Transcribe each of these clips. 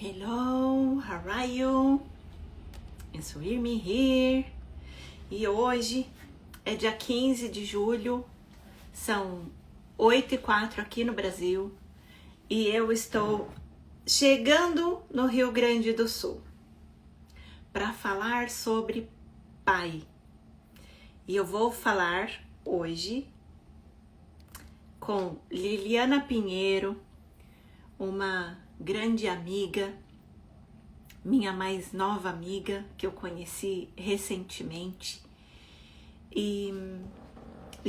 Hello, how are you? It's me here. E hoje é dia 15 de julho, são 8h04 aqui no Brasil e eu estou chegando no Rio Grande do Sul para falar sobre pai. E eu vou falar hoje com Liliana Pinheiro, uma grande amiga, minha mais nova amiga, que eu conheci recentemente. E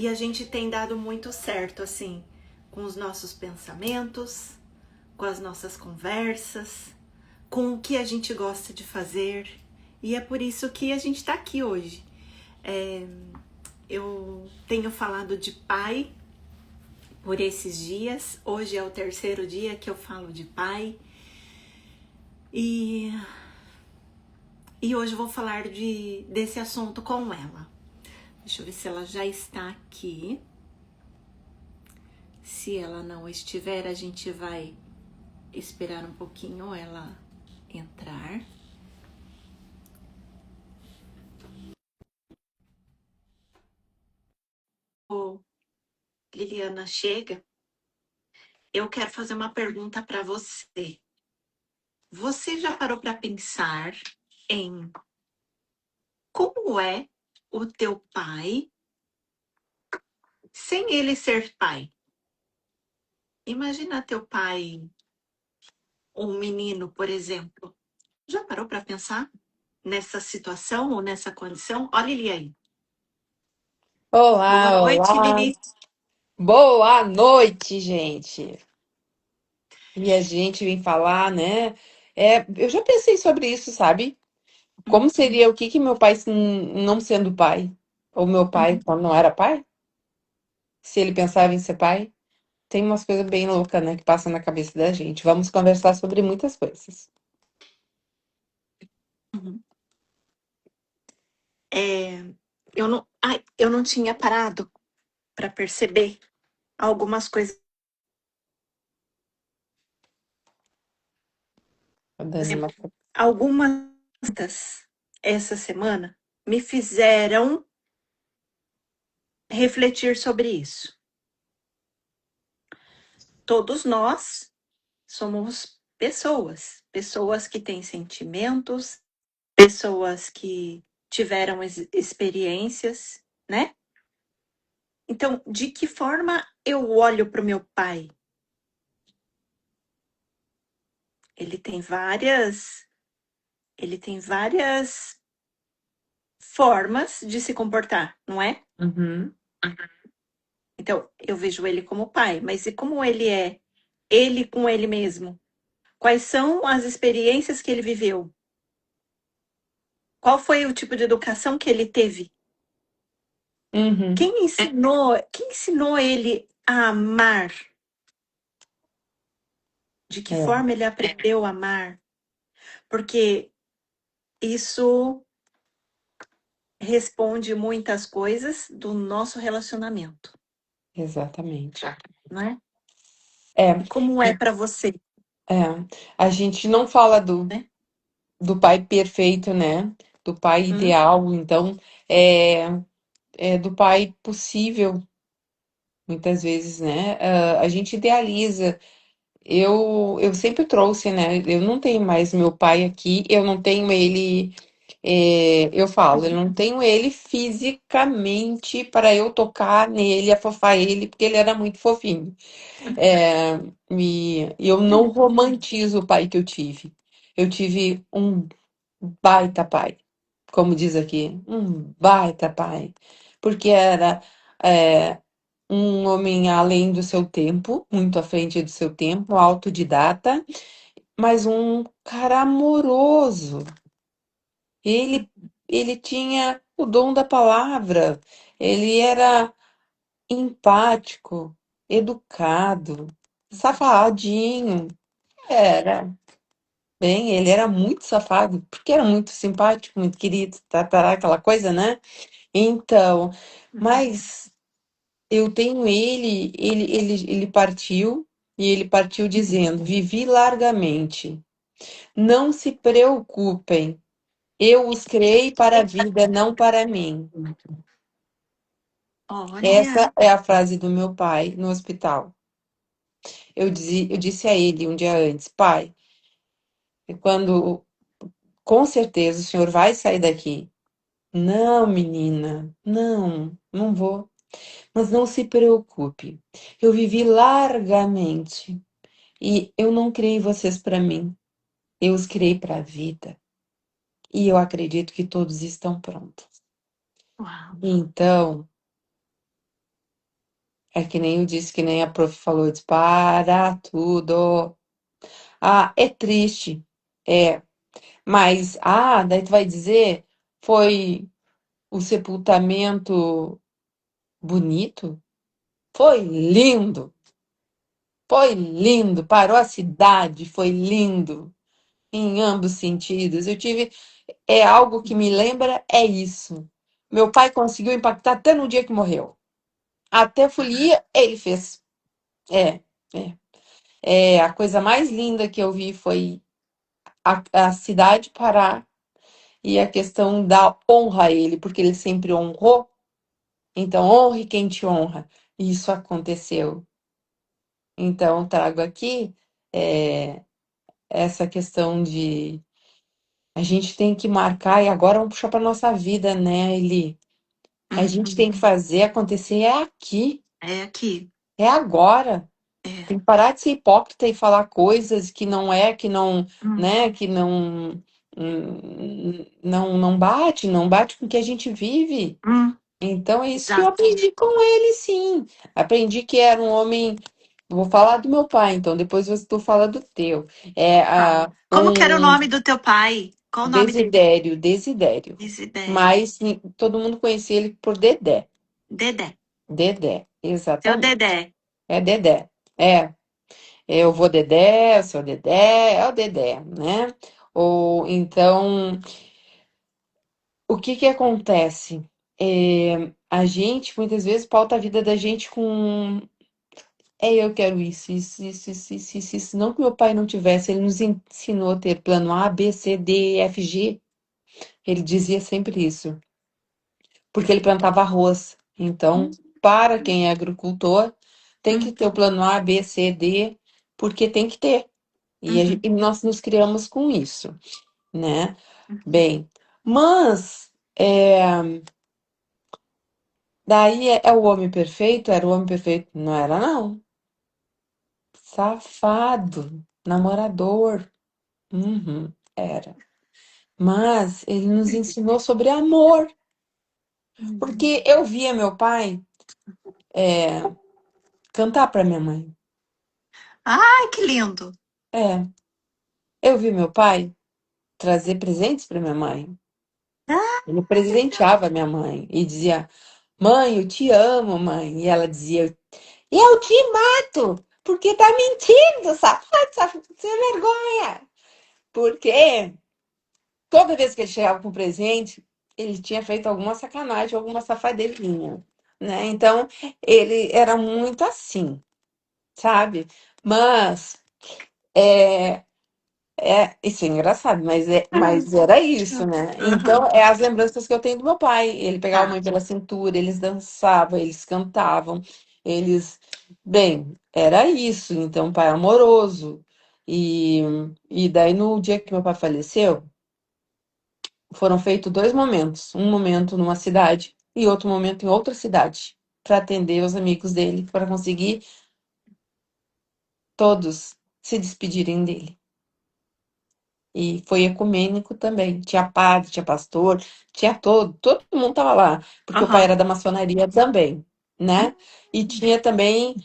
a gente tem dado muito certo, assim, com os nossos pensamentos, com as nossas conversas, com o que a gente gosta de fazer. E é por isso que a gente tá aqui hoje. Eu tenho falado de pai por esses dias. Hoje é o 3º dia que eu falo de pai. E hoje eu vou falar desse assunto com ela. Deixa eu ver se ela já está aqui. Se ela não estiver, a gente vai esperar um pouquinho ela entrar. Liliana chega. Eu quero fazer uma pergunta para você. Você já parou para pensar em como é o teu pai sem ele ser pai? Imagina teu pai, um menino, por exemplo. Já parou para pensar nessa situação ou nessa condição? Olha ele aí. Boa Olá, noite, olá. Lili. Boa noite, gente. E a gente vem falar, né? Eu já pensei sobre isso, sabe? Como seria o que meu pai não sendo pai? Ou meu pai quando não era pai? Se ele pensava em ser pai? Tem umas coisas bem loucas, né, que passam na cabeça da gente. Vamos conversar sobre muitas coisas. Uhum. Eu não tinha parado para perceber algumas coisas. A Por Dani, exemplo, algumas essa semana me fizeram refletir sobre isso. Todos nós somos pessoas que têm sentimentos, pessoas que tiveram experiências, né? Então, de que forma eu olho para o meu pai? Ele tem várias formas de se comportar, não é? Uhum, Então, eu vejo ele como pai, mas e como ele é? Ele com ele mesmo? Quais são as experiências que ele viveu? Qual foi o tipo de educação que ele teve? uhum, Quem ensinou ele a amar? De que é, forma ele aprendeu a amar? Porque isso responde muitas coisas do nosso relacionamento, exatamente. não é? É, E como é para você, é, a gente não fala né? do pai perfeito, né? Do pai Hum? ideal, então é do pai possível, muitas vezes, né? A gente idealiza. Eu sempre trouxe, né? Eu não tenho mais meu pai aqui, eu não tenho ele. Eu falo, eu não tenho ele fisicamente para eu tocar nele, afofar ele, porque ele era muito fofinho. É, e eu não romantizo o pai que eu tive. Eu tive um baita pai, como diz aqui, um baita pai, porque era é, um homem além do seu tempo, muito à frente do seu tempo, autodidata, mas um cara amoroso. Ele, ele tinha o dom da palavra, ele era empático, educado, safadinho, era. Bem, ele era muito safado, porque era muito simpático, muito querido, aquela coisa, né? Então, mas eu tenho ele partiu, e ele partiu dizendo, vivi largamente. Não se preocupem, eu os criei para a vida, não para mim. Olha. Essa é a frase do meu pai no hospital. Eu disse a ele um dia antes, pai, quando com certeza o senhor vai sair daqui. Não, menina, não, não vou. Mas não se preocupe. Eu vivi largamente e eu não criei vocês para mim. Eu os criei para a vida. E eu acredito que todos estão prontos. Uau. Então, é que nem eu disse, que nem a prof falou, eu disse, para tudo. Ah, é triste. É, mas, daí tu vai dizer, foi o sepultamento bonito? Foi lindo. Foi lindo, parou a cidade, foi lindo em ambos sentidos. Eu tive, é algo que me lembra, é isso. Meu pai conseguiu impactar até no dia que morreu. Até folia ele fez. É, é. A coisa mais linda que eu vi foi a cidade parar e a questão da honra a ele, porque ele sempre honrou. Então, honre quem te honra. E isso aconteceu. Então, trago aqui é, essa questão de a gente tem que marcar, e agora vamos puxar para nossa vida, né, Eli? A gente tem que Uhum. fazer acontecer é aqui, É aqui. é agora. É. Tem que parar de ser hipócrita e falar coisas que não é, que não, Hum, né, que não bate com o que a gente vive. hum, Então é isso que eu exato. aprendi com ele, sim. Aprendi que era um homem. Vou falar do meu pai, então depois tu fala do teu. É Fala. Como que era o um nome do teu pai? Qual o nome dele? Desidério. Desidério. Mas todo mundo conhecia ele por Dedé. Dedé. Dedé, Seu exatamente. Dedé. É Dedé. É, eu vou Dedé, eu sou Dedé, é o Dedé, né? Ou então, o que que acontece? A gente muitas vezes pauta a vida da gente com eu quero isso. Não que meu pai não tivesse, ele nos ensinou a ter plano A, B, C, D, E, F, G. Ele dizia sempre isso, porque ele plantava arroz. Então, Hum, para quem é agricultor, tem que hum, ter o plano A, B, C, D, porque tem que ter. uhum, E nós nos criamos com isso, né? uhum. Bem, mas daí é o homem perfeito? Era o homem perfeito? Não era, não. Safado, namorador. Uhum, era. Mas ele nos ensinou sobre amor, Uhum. porque eu via meu pai cantar para minha mãe. Ai, que lindo. É, eu vi meu pai trazer presentes para minha mãe. Ah, Ele presenteava minha mãe e dizia: Mãe, eu te amo, mãe. E ela dizia: Eu te mato, porque tá mentindo, safado, safado, sem vergonha. Porque toda vez que ele chegava com presente, ele tinha feito alguma sacanagem, alguma safadeirinha, né? Então, ele era muito assim, sabe? Mas isso é engraçado, mas era isso, né? Então, aham. é as lembranças que eu tenho do meu pai. Ele pegava a Tá. mãe pela cintura, eles dançavam, eles cantavam, eles. Bem, era isso. Então, pai amoroso. E, e daí, no dia que meu pai faleceu, foram feitos dois momentos. Um momento numa cidade e outro momento em outra cidade, para atender os amigos dele, para conseguir todos se despedirem dele. E foi ecumênico também. Tinha padre, tinha pastor, tinha todo mundo tava lá, porque o pai Aham. era da maçonaria também, né? E tinha também,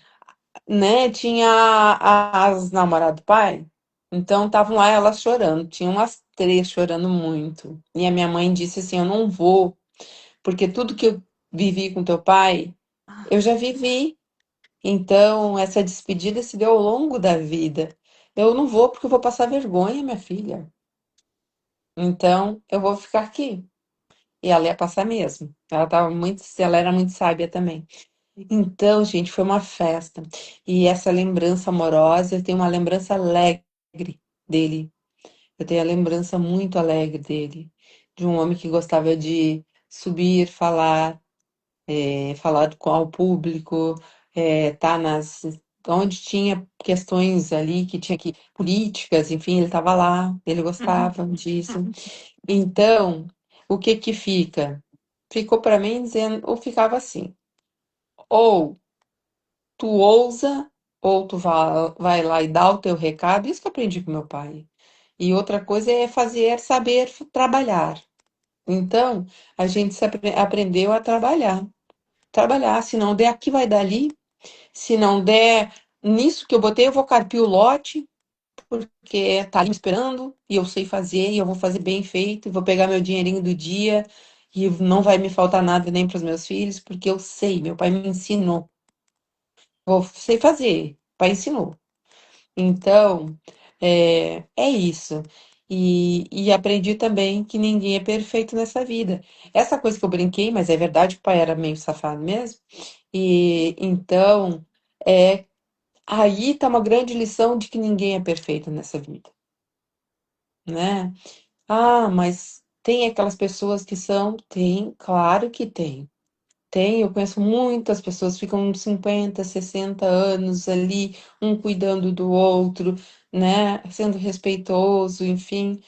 né, tinha as namoradas do pai. Então estavam lá elas chorando, tinha umas três chorando muito. E a minha mãe disse assim: "Eu não vou, porque tudo que eu vivi com teu pai, eu já vivi. Então essa despedida se deu ao longo da vida. Eu não vou porque eu vou passar vergonha, minha filha. Então, eu vou ficar aqui. E ela ia passar mesmo. Ela era muito sábia também. Então, gente, foi uma festa. E essa lembrança amorosa, eu tenho uma lembrança alegre dele. Eu tenho a lembrança muito alegre dele, de um homem que gostava de subir, falar, falar com ao público, tá onde tinha questões ali que tinha que políticas, enfim, ele estava lá, ele Uhum. gostava disso. Então, o que que fica? Ficou para mim dizendo, ou ficava assim, ou tu ousa, ou tu vai lá e dá o teu recado, isso que eu aprendi com meu pai. E outra coisa é fazer, saber trabalhar. Então, a gente aprendeu a trabalhar. Trabalhar, se não der aqui, vai dar ali. Se não der nisso que eu botei, eu vou carpir o lote, porque tá ali me esperando e eu sei fazer e eu vou fazer bem feito, e vou pegar meu dinheirinho do dia e não vai me faltar nada nem para os meus filhos, porque eu sei, meu pai me ensinou. Sei fazer, o pai ensinou. Então, é isso. E aprendi também que ninguém é perfeito nessa vida. Essa coisa que eu brinquei, mas é verdade, o pai era meio safado mesmo. E então, é, aí está uma grande lição de que ninguém é perfeito nessa vida, né? Ah, mas tem aquelas pessoas que são? Tem, claro que tem. Tem, eu conheço muitas pessoas, ficam 50, 60 anos ali, um cuidando do outro, né? Sendo respeitoso, enfim.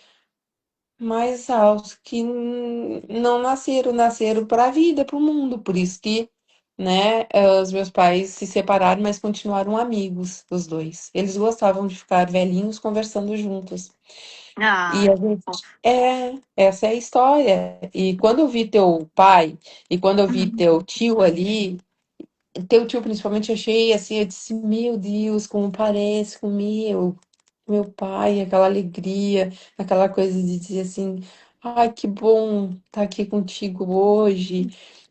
Mas aos que não nasceram, nasceram para a vida, para o mundo. Por isso que, né, os meus pais se separaram, mas continuaram amigos, os dois. Eles gostavam de ficar velhinhos conversando juntos. E Ah, a que gente, fofo. essa é a história. E quando eu vi teu pai, e quando eu vi Uhum. teu tio ali, teu tio principalmente, eu achei assim, eu disse, meu Deus, como parece com o meu pai, aquela alegria, aquela coisa de dizer assim, ai, que bom estar aqui contigo hoje.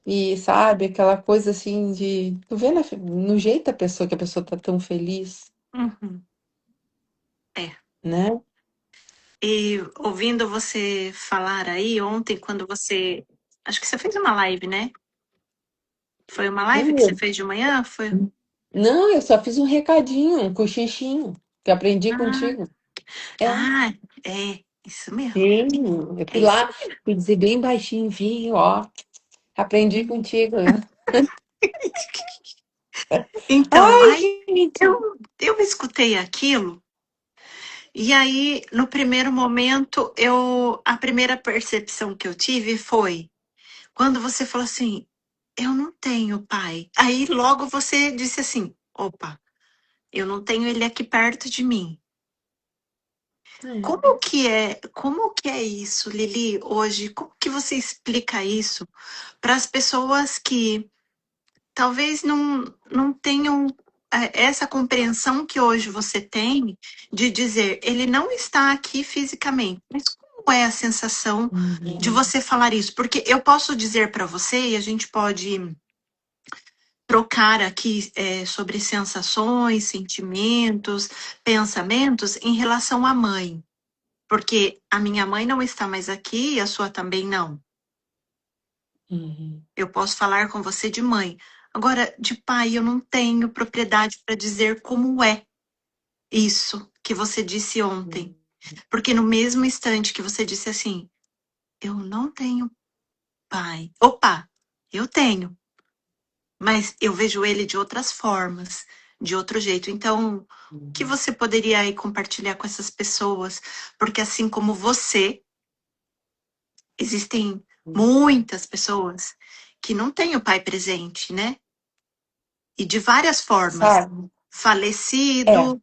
E sabe, aquela coisa assim de, tu vê no jeito da pessoa que a pessoa tá tão feliz, Uhum. É. né? E ouvindo você falar aí ontem, quando você. Acho que você fez uma live, né? Foi uma live que você Hum, fez de manhã? Foi. Não, eu só fiz um recadinho, um cochichinho, que aprendi Ah, contigo. É, ah, é. Isso mesmo. sim, eu É fui isso lá, mesmo. fui dizer bem baixinho, viu, ó, aprendi contigo. Então, Ai, aí gente. eu escutei aquilo, e aí, no primeiro momento, a primeira percepção que eu tive foi quando você falou assim: eu não tenho pai. Aí logo você disse assim: opa, eu não tenho ele aqui perto de mim. É. Como que é isso, Lili, hoje? Como que você explica isso para as pessoas que talvez não tenham essa compreensão que hoje você tem de dizer, ele não está aqui fisicamente, mas como é a sensação de Uhum, você falar isso? Porque eu posso dizer para você, e a gente pode trocar aqui sobre sensações, sentimentos, pensamentos em relação à mãe. Porque a minha mãe não está mais aqui e a sua também não. uhum, Eu posso falar com você de mãe. Agora, de pai, eu não tenho propriedade para dizer como é isso que você disse ontem. uhum, Porque no mesmo instante que você disse assim, eu não tenho pai. Opa, eu tenho, mas eu vejo ele de outras formas, de outro jeito. Então, o que uhum, você poderia aí compartilhar com essas pessoas? Porque assim como você, existem uhum. muitas pessoas que não têm o pai presente, né? E de várias formas. Sabe? É. Falecido,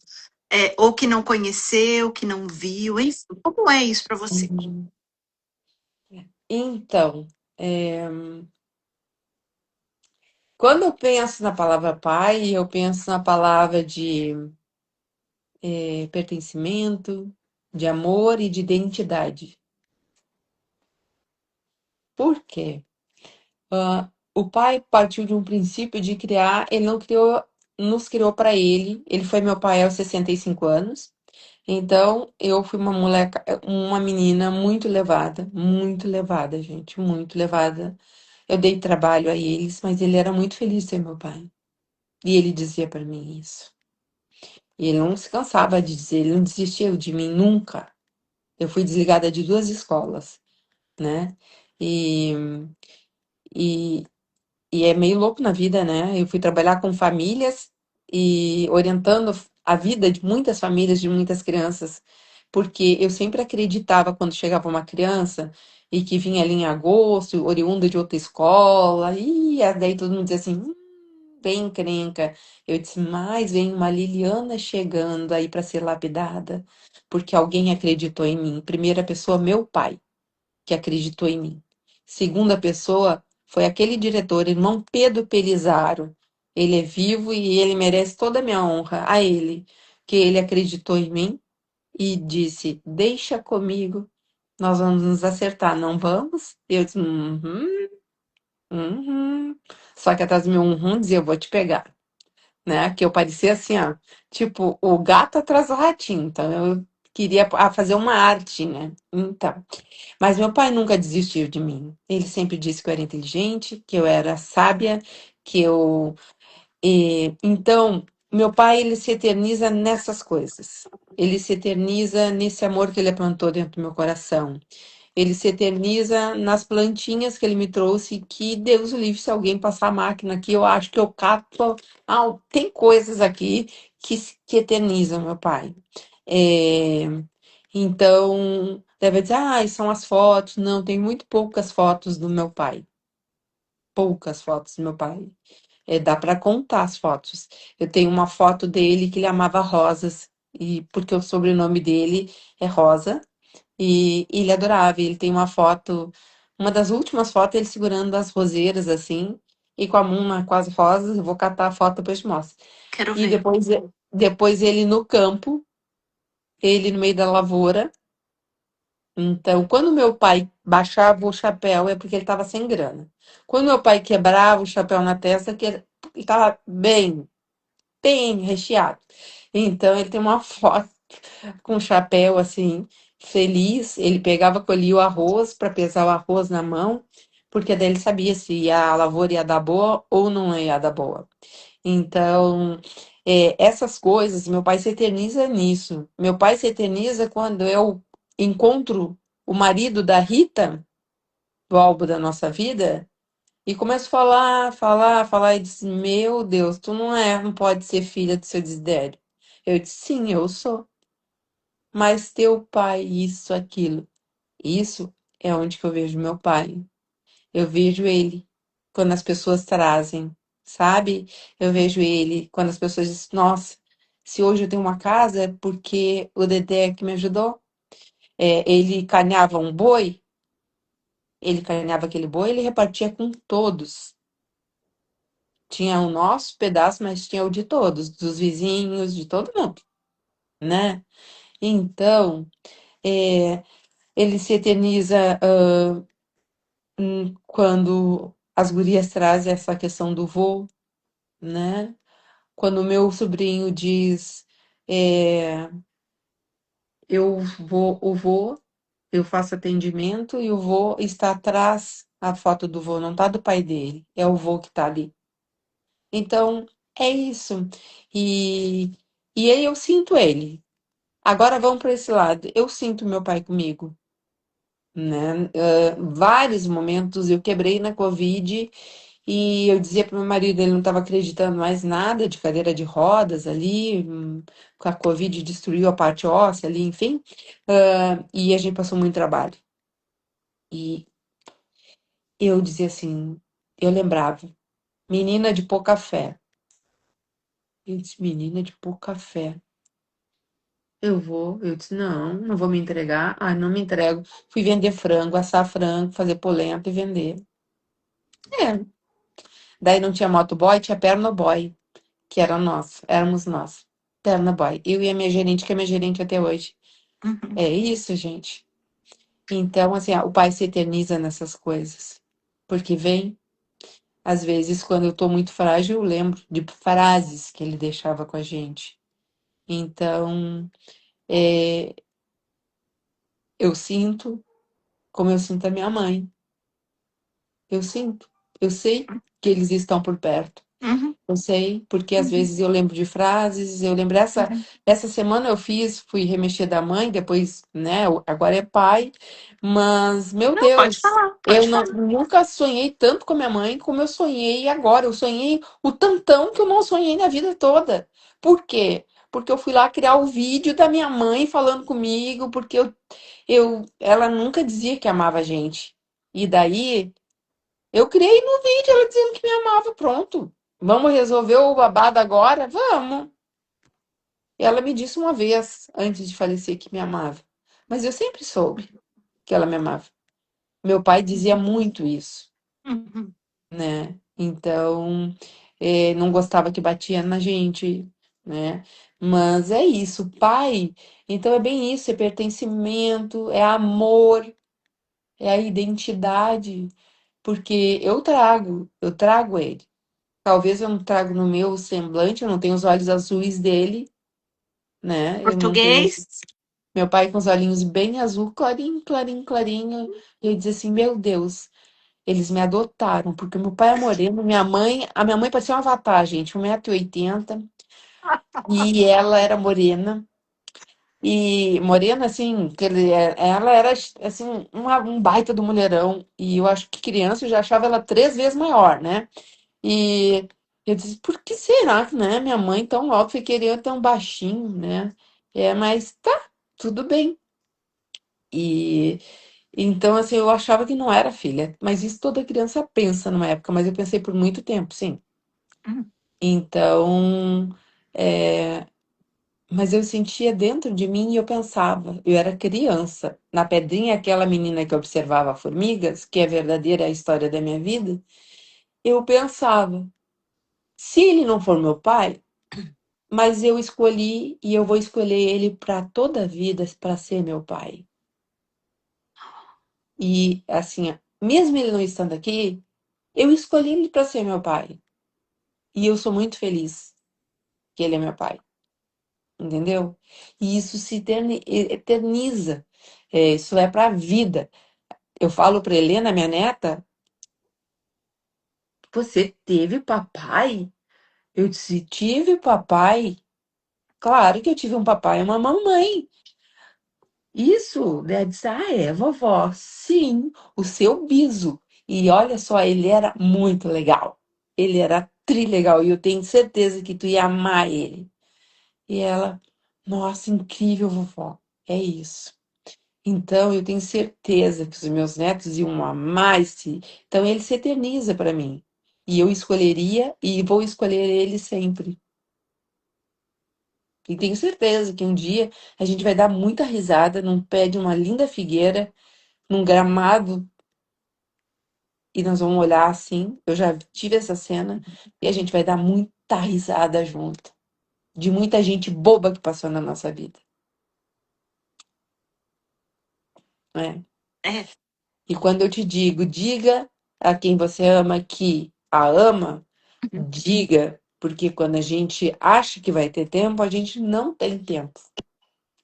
ou que não conheceu, que não viu, enfim. Como é isso para você? Uhum. Então, quando eu penso na palavra pai, eu penso na palavra de pertencimento, de amor e de identidade. Por quê? O pai partiu de um princípio de criar, ele não criou, nos criou para ele. Ele foi meu pai aos 65 anos. Então, eu fui uma moleca, uma menina muito levada, gente, muito levada. Eu dei trabalho a eles, mas ele era muito feliz de ser meu pai. E ele dizia para mim isso. E ele não se cansava de dizer, ele não desistiu de mim nunca. Eu fui desligada de duas escolas, né? E, e, e é meio louco na vida, né? Eu fui trabalhar com famílias e orientando a vida de muitas famílias, de muitas crianças, porque eu sempre acreditava quando chegava uma criança e que vinha ali em agosto, oriunda de outra escola, e daí todo mundo dizia assim, vem encrenca. Eu disse, mas vem uma Liliana chegando aí para ser lapidada, porque alguém acreditou em mim. Primeira pessoa, meu pai que acreditou em mim. Segunda pessoa foi aquele diretor, irmão Pedro Pelizaro. Ele é vivo e ele merece toda a minha honra a ele, que ele acreditou em mim e disse: Deixa comigo, nós vamos nos acertar, não vamos? Eu disse: uhum. Só que atrás do meu dizia: Eu vou te pegar. Né? Que eu parecia assim, ó, tipo, o gato atrás do ratinho. Então eu queria fazer uma arte, né? Então. Mas meu pai nunca desistiu de mim. Ele sempre disse que eu era inteligente, que eu era sábia, que eu. Então, meu pai, ele se eterniza nessas coisas. Ele se eterniza nesse amor que ele plantou dentro do meu coração. Ele se eterniza nas plantinhas que ele me trouxe, que Deus o livre se alguém passar a máquina aqui, eu acho que eu cato. Ah, tem coisas aqui que eternizam meu pai. É, então, deve dizer, ah, são as fotos. Não, tem muito poucas fotos do meu pai. Poucas fotos do meu pai. Dá para contar as fotos. Eu tenho uma foto dele que ele amava rosas, e porque o sobrenome dele é Rosa, e ele adorava. Ele tem uma foto, uma das últimas fotos, ele segurando as roseiras assim, e com a mão com as rosas. Eu vou catar a foto depois te mostro. Quero E ver. depois ele no campo, ele no meio da lavoura. Então, quando meu pai baixava o chapéu, é porque ele estava sem grana. Quando meu pai quebrava o chapéu na testa, que ele estava bem recheado. Então, ele tem uma foto com o chapéu assim, feliz. Ele pegava, colhia o arroz para pesar o arroz na mão, porque daí ele sabia se a lavoura ia dar boa ou não ia dar boa. Então, essas coisas, meu pai se eterniza nisso. Meu pai se eterniza quando eu encontro o marido da Rita, do álbum da nossa vida, e começo a falar, e diz, meu Deus, tu não pode ser filha do seu Desidério. Eu disse, sim, eu sou. Mas teu pai, isso, aquilo. Isso é onde que eu vejo meu pai. Eu vejo ele quando as pessoas trazem, sabe? Eu vejo ele quando as pessoas dizem, nossa, se hoje eu tenho uma casa é porque o Dedé que me ajudou. Ele carneava um boi, ele carneava aquele boi, ele repartia com todos. Tinha o nosso pedaço, mas tinha o de todos, dos vizinhos, de todo mundo, né? Então, é, ele se eterniza quando as gurias trazem essa questão do vô, né? Quando o meu sobrinho diz, é, eu faço atendimento e o vô está atrás, a foto do vô não tá do pai dele, é o vô que tá ali. Então, é isso. E, e aí eu sinto ele. Agora vamos para esse lado. Eu sinto meu pai comigo, né? Vários momentos eu quebrei na Covid e eu dizia para meu marido, ele não estava acreditando mais nada de cadeira de rodas ali, a Covid destruiu a parte óssea ali, enfim, e a gente passou muito trabalho. E eu dizia assim, eu lembrava, menina de pouca fé. Eu disse, menina de pouca fé. Eu disse, não vou me entregar. Ah, não me entrego. Fui vender frango, assar frango, fazer polenta e vender. É. Daí não tinha motoboy, tinha pernoboy, que era nós, éramos nós. Pernoboy. Eu e a minha gerente, que é minha gerente até hoje. Uhum. É isso, gente. Então, assim, o pai se eterniza nessas coisas. Porque vem, às vezes, quando eu tô muito frágil, eu lembro de frases que ele deixava com a gente. Então, é, eu sinto como eu sinto a minha mãe. Eu sinto. Eu sei que eles estão por perto. Uhum, Eu sei, porque às uhum, vezes eu lembro de frases, eu lembro uhum. essa semana eu fui remexer da mãe, depois, né, agora é pai, mas, meu Não, pode Deus, falar, pode falar. nunca sonhei tanto com a minha mãe como eu sonhei agora. Eu sonhei o tantão que eu não sonhei na vida toda. Por quê? Porque eu fui lá criar o vídeo da minha mãe falando comigo, porque ela nunca dizia que amava a gente. E daí eu criei no vídeo ela dizendo que me amava, pronto. Vamos resolver o babado agora? Vamos. Ela me disse uma vez, antes de falecer, que me amava. Mas eu sempre soube que ela me amava. Meu pai dizia muito isso, Uhum. né? Então, não gostava que batia na gente, né? Mas é isso, pai. Então é bem isso, é pertencimento, é amor, é a identidade, porque eu trago ele. Talvez eu não trago no meu semblante, eu não tenho os olhos azuis dele, né? Eu não tenho. Português? Meu pai com os olhinhos bem azul, clarinho, clarinho, clarinho. E eu dizia assim, meu Deus, eles me adotaram, porque meu pai é moreno, a minha mãe parecia um avatar, gente, 1,80 m, e ela era morena. E morena, assim, ela era, assim, um baita do mulherão. E eu acho que criança eu já achava ela 3 vezes maior, né? E eu disse, por que será que, né? Minha mãe tão alta e queria tão baixinho, né? Mas tá, tudo bem. E então, assim, eu achava que não era filha, mas isso toda criança pensa numa época, mas eu pensei por muito tempo, sim. Uhum. Então, é, mas eu sentia dentro de mim e eu pensava, eu era criança, na Pedrinha, aquela menina que observava formigas, que é verdadeira a história da minha vida, eu pensava, se ele não for meu pai, mas eu escolhi e eu vou escolher ele para toda a vida para ser meu pai. E assim, mesmo ele não estando aqui, eu escolhi ele para ser meu pai. E eu sou muito feliz que ele é meu pai, entendeu? E isso se eterniza. Isso é para a vida. Eu falo para Helena, minha neta, você teve papai? Eu disse, tive papai. Claro que eu tive um papai e uma mamãe. Isso, né? Disse, vovó, sim, o seu biso. E olha só, ele era muito legal. Ele era trilegal e eu tenho certeza que tu ia amar ele. E ela, nossa, incrível, vovó. É isso. Então, eu tenho certeza que os meus netos iam amar esse. Então, ele se eterniza para mim. E eu escolheria e vou escolher ele sempre. E tenho certeza que um dia a gente vai dar muita risada num pé de uma linda figueira, num gramado, e nós vamos olhar assim. Eu já tive essa cena e a gente vai dar muita risada junto, de muita gente boba que passou na nossa vida, né? É. E quando eu te digo, diga a quem você ama que a ama, Uhum. diga, porque quando a gente acha que vai ter tempo, a gente não tem tempo.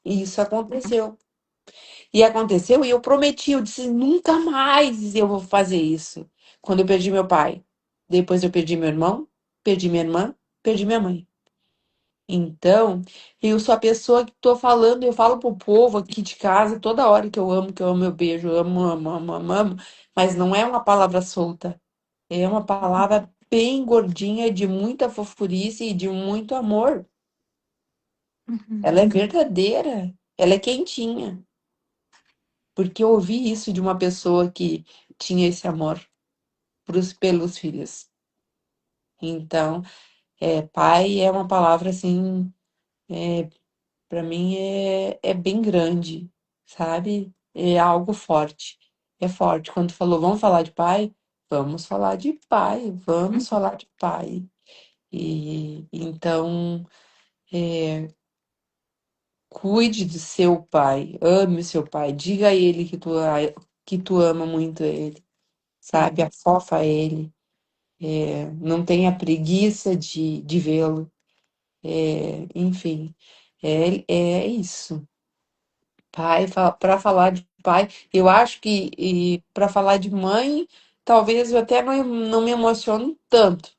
E isso aconteceu. E aconteceu e eu prometi, eu disse, nunca mais eu vou fazer isso. Quando eu perdi meu pai. Depois eu perdi meu irmão, perdi minha irmã, perdi minha mãe. Então, eu sou a pessoa que tô falando, eu falo pro povo aqui de casa toda hora que eu amo, eu beijo, eu amo, amo, amo, amo, amo, mas não é uma palavra solta, é uma palavra bem gordinha, de muita fofurice e de muito amor. Ela Uhum. é verdadeira, ela é quentinha, porque eu ouvi isso de uma pessoa que tinha esse amor pelos filhos. Então, pai é uma palavra assim. Para mim é bem grande, sabe? É algo forte. É forte. Quando falou, vamos falar de pai? Vamos falar de pai, vamos falar de pai. E então, cuide do seu pai, ame o seu pai, diga a ele que tu ama muito ele, sabe? Afofa ele, não tenha preguiça de vê-lo, enfim, é isso. Pai, para falar de pai, eu acho que para falar de mãe, talvez eu até não me emociono tanto,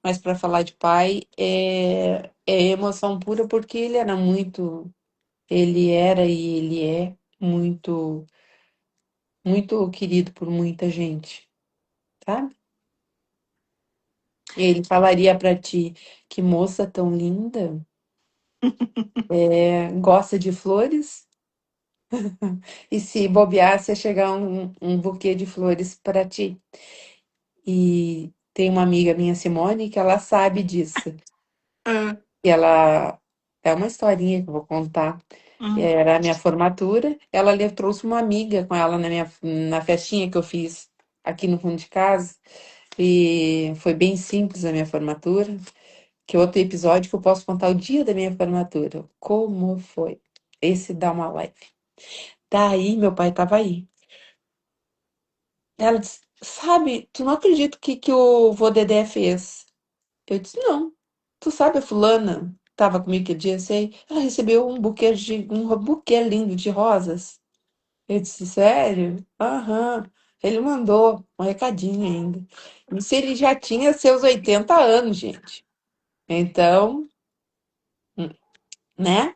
mas para falar de pai é emoção pura porque ele era e ele é muito, muito querido por muita gente, sabe? Ele falaria para ti, que moça tão linda, gosta de flores? E se bobeasse, ia chegar um buquê de flores para ti. E tem uma amiga minha, Simone, que ela sabe disso. Ah, E ela é uma historinha que eu vou contar. hum. Era a minha formatura. Trouxe uma amiga com ela na festinha que eu fiz aqui no fundo de casa. E foi bem simples a minha formatura. Que é outro episódio que eu posso contar o dia da minha formatura. Como foi? Esse dá uma live. Daí meu pai tava aí. Ela disse, sabe, tu não acredita que o vô Dedé fez? Eu disse, não. Tu sabe a fulana? Tava comigo que dia, sei. Ela recebeu um buquê lindo de rosas. Eu disse, sério? Aham. Ele mandou um recadinho ainda. Isso ele já tinha seus 80 anos, gente. Então, né?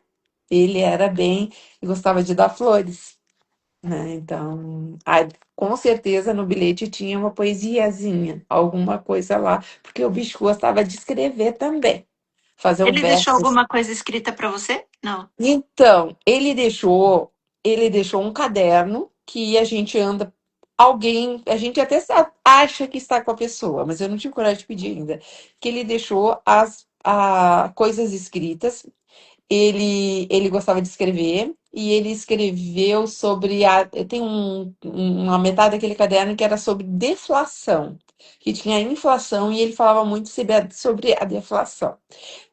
Ele era bem, gostava de dar flores, né? Então, com certeza no bilhete tinha uma poesiazinha, alguma coisa lá, porque o bicho gostava de escrever também, fazer um Ele deixou verso. alguma coisa escrita para você? Não. Então, ele deixou um caderno que a gente anda, a gente até acha que está com a pessoa, mas eu não tive coragem de pedir ainda, que ele deixou coisas escritas. Ele gostava de escrever e ele escreveu sobre tem uma metade daquele caderno que era sobre deflação, que tinha inflação e ele falava muito sobre a deflação.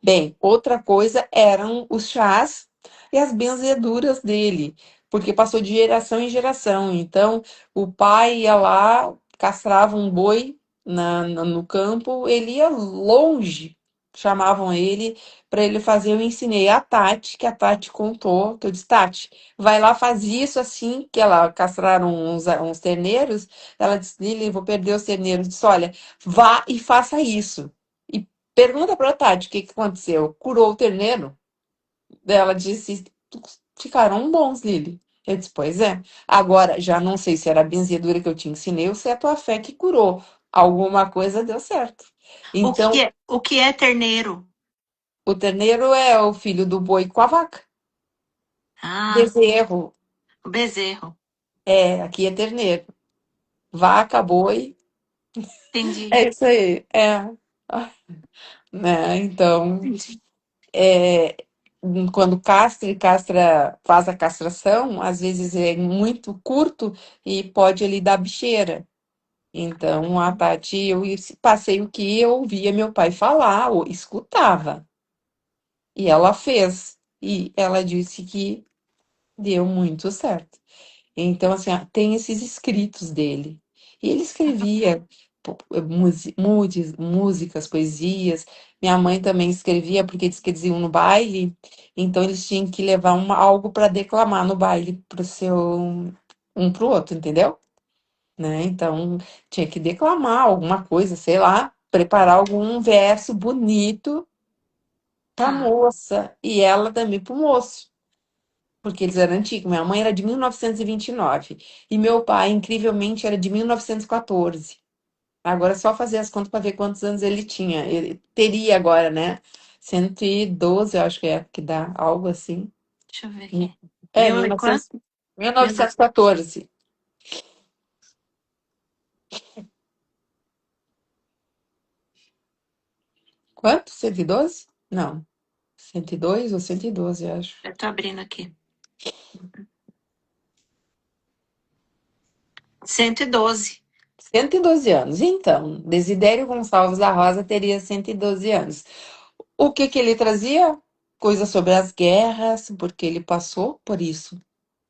Bem, outra coisa eram os chás e as benzeduras dele, porque passou de geração em geração. Então, o pai ia lá, castrava um boi no campo, ele ia longe, chamavam ele para ele fazer. Eu ensinei a Tati, que a Tati contou, que eu disse, Tati, vai lá, faz isso assim, que ela castraram uns terneiros. Ela disse, Lili, vou perder os terneiros. Eu disse, olha, vá e faça isso. Pergunta pra Tati o que que aconteceu. Curou o terneiro? Ela disse: ficaram bons, Lili. Eu disse: pois é. Agora, já não sei se era a benzedura que eu te ensinei ou se é a tua fé que curou. Alguma coisa deu certo. Então, O que é terneiro? o terneiro é o filho do boi com a vaca. Ah, Bezerro. o bezerro. Aqui é terneiro. Vaca, boi. Entendi. É isso aí. Ah, né? Então. é, Quando faz a castração, às vezes é muito curto e pode ali dar bicheira. Então, a Tati, eu passei o que eu ouvia meu pai falar, ou escutava, e ela fez. E ela disse que deu muito certo. Então, assim, ó, tem esses escritos dele. E ele escrevia músicas, poesias. Minha mãe também escrevia, porque diz que eles iam no baile, então eles tinham que levar algo para declamar no baile pro seu um pro outro, entendeu? Né? Então, tinha que declamar alguma coisa, sei lá, preparar algum verso bonito para a Tá. moça e ela também para o moço. Porque eles eram antigos. Minha mãe era de 1929 e meu pai, incrivelmente, era de 1914. Agora é só fazer as contas para ver quantos anos ele tinha. Ele teria agora, né? 112, eu acho que é que dá algo assim. Deixa eu ver aqui. É, Mil e quanto? 1900, Mil... 1914. Quanto? 112? Não. 102 ou 112, acho. Eu tô abrindo aqui. 112. 112 anos. Então, Desidério Gonçalves da Rosa teria 112 anos. O que que ele trazia? Coisas sobre as guerras, porque ele passou por isso.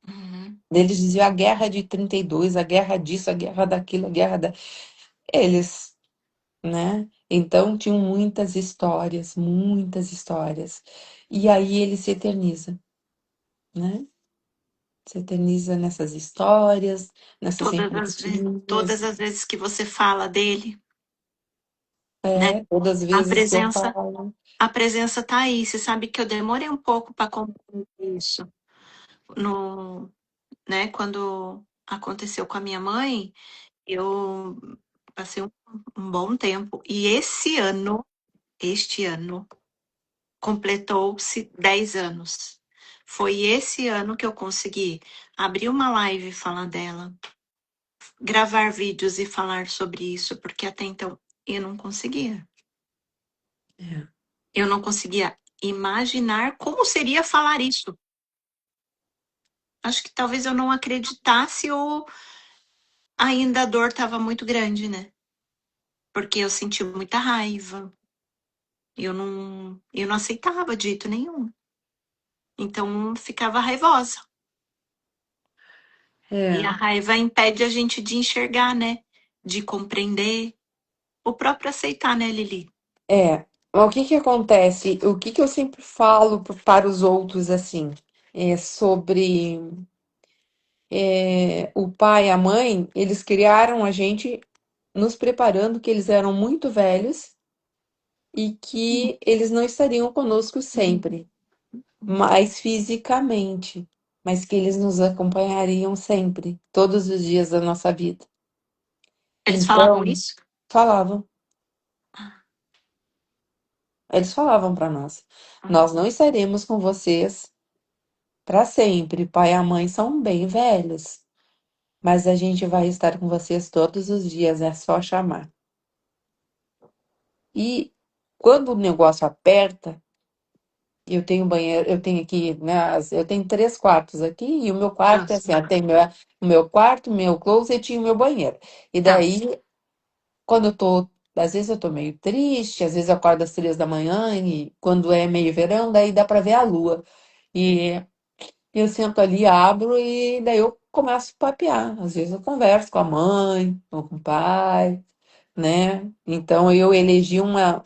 Uhum. Eles diziam a guerra de 32, a guerra disso, a guerra daquilo, a guerra da. Eles, né? Então tinham muitas histórias, muitas histórias. E aí ele se eterniza, né? Se eterniza nessas histórias, nessas Todas infantinas. as vezes que você fala dele, né? É, todas as A vezes que eu presença, falo. a presença tá aí. Você sabe que eu demorei um pouco para compreender isso. No, né, quando aconteceu com a minha mãe, eu passei um bom tempo. E este ano, completou-se 10 anos. Foi esse ano que eu consegui abrir uma live e falar dela, gravar vídeos e falar sobre isso, porque até então eu não conseguia. É, Eu não conseguia imaginar como seria falar isso. Acho que talvez eu não acreditasse ou ainda a dor estava muito grande, né? Porque eu senti muita raiva. Eu não aceitava de jeito nenhum. Então ficava raivosa. E a é, raiva impede a gente de enxergar, né? De compreender. O próprio aceitar, né, Lili? é. Mas o que que acontece? O que que eu sempre falo para os outros assim, é sobre o pai e a mãe, eles criaram a gente nos preparando que eles eram muito velhos e que eles não estariam conosco sempre, mais fisicamente, mas que eles nos acompanhariam sempre, todos os dias da nossa vida. Eles falavam Então, isso? falavam, eles falavam para nós: nós não estaremos com vocês para sempre. Pai e a mãe são bem velhos, mas a gente vai estar com vocês todos os dias, é só chamar. E quando o negócio aperta, eu tenho banheiro, eu tenho aqui, né? Eu tenho 3 quartos aqui, e o meu quarto é Nossa, assim, ó, tem o meu quarto, meu closet e o meu banheiro. E tá. daí, quando eu tô, às vezes eu tô meio triste, às vezes eu acordo às 3 da manhã, e quando é meio verão, daí dá pra ver a lua. E eu sento ali, abro, e daí eu começo a papear. Às vezes eu converso com a mãe, ou com o pai, né? Então eu elegi uma.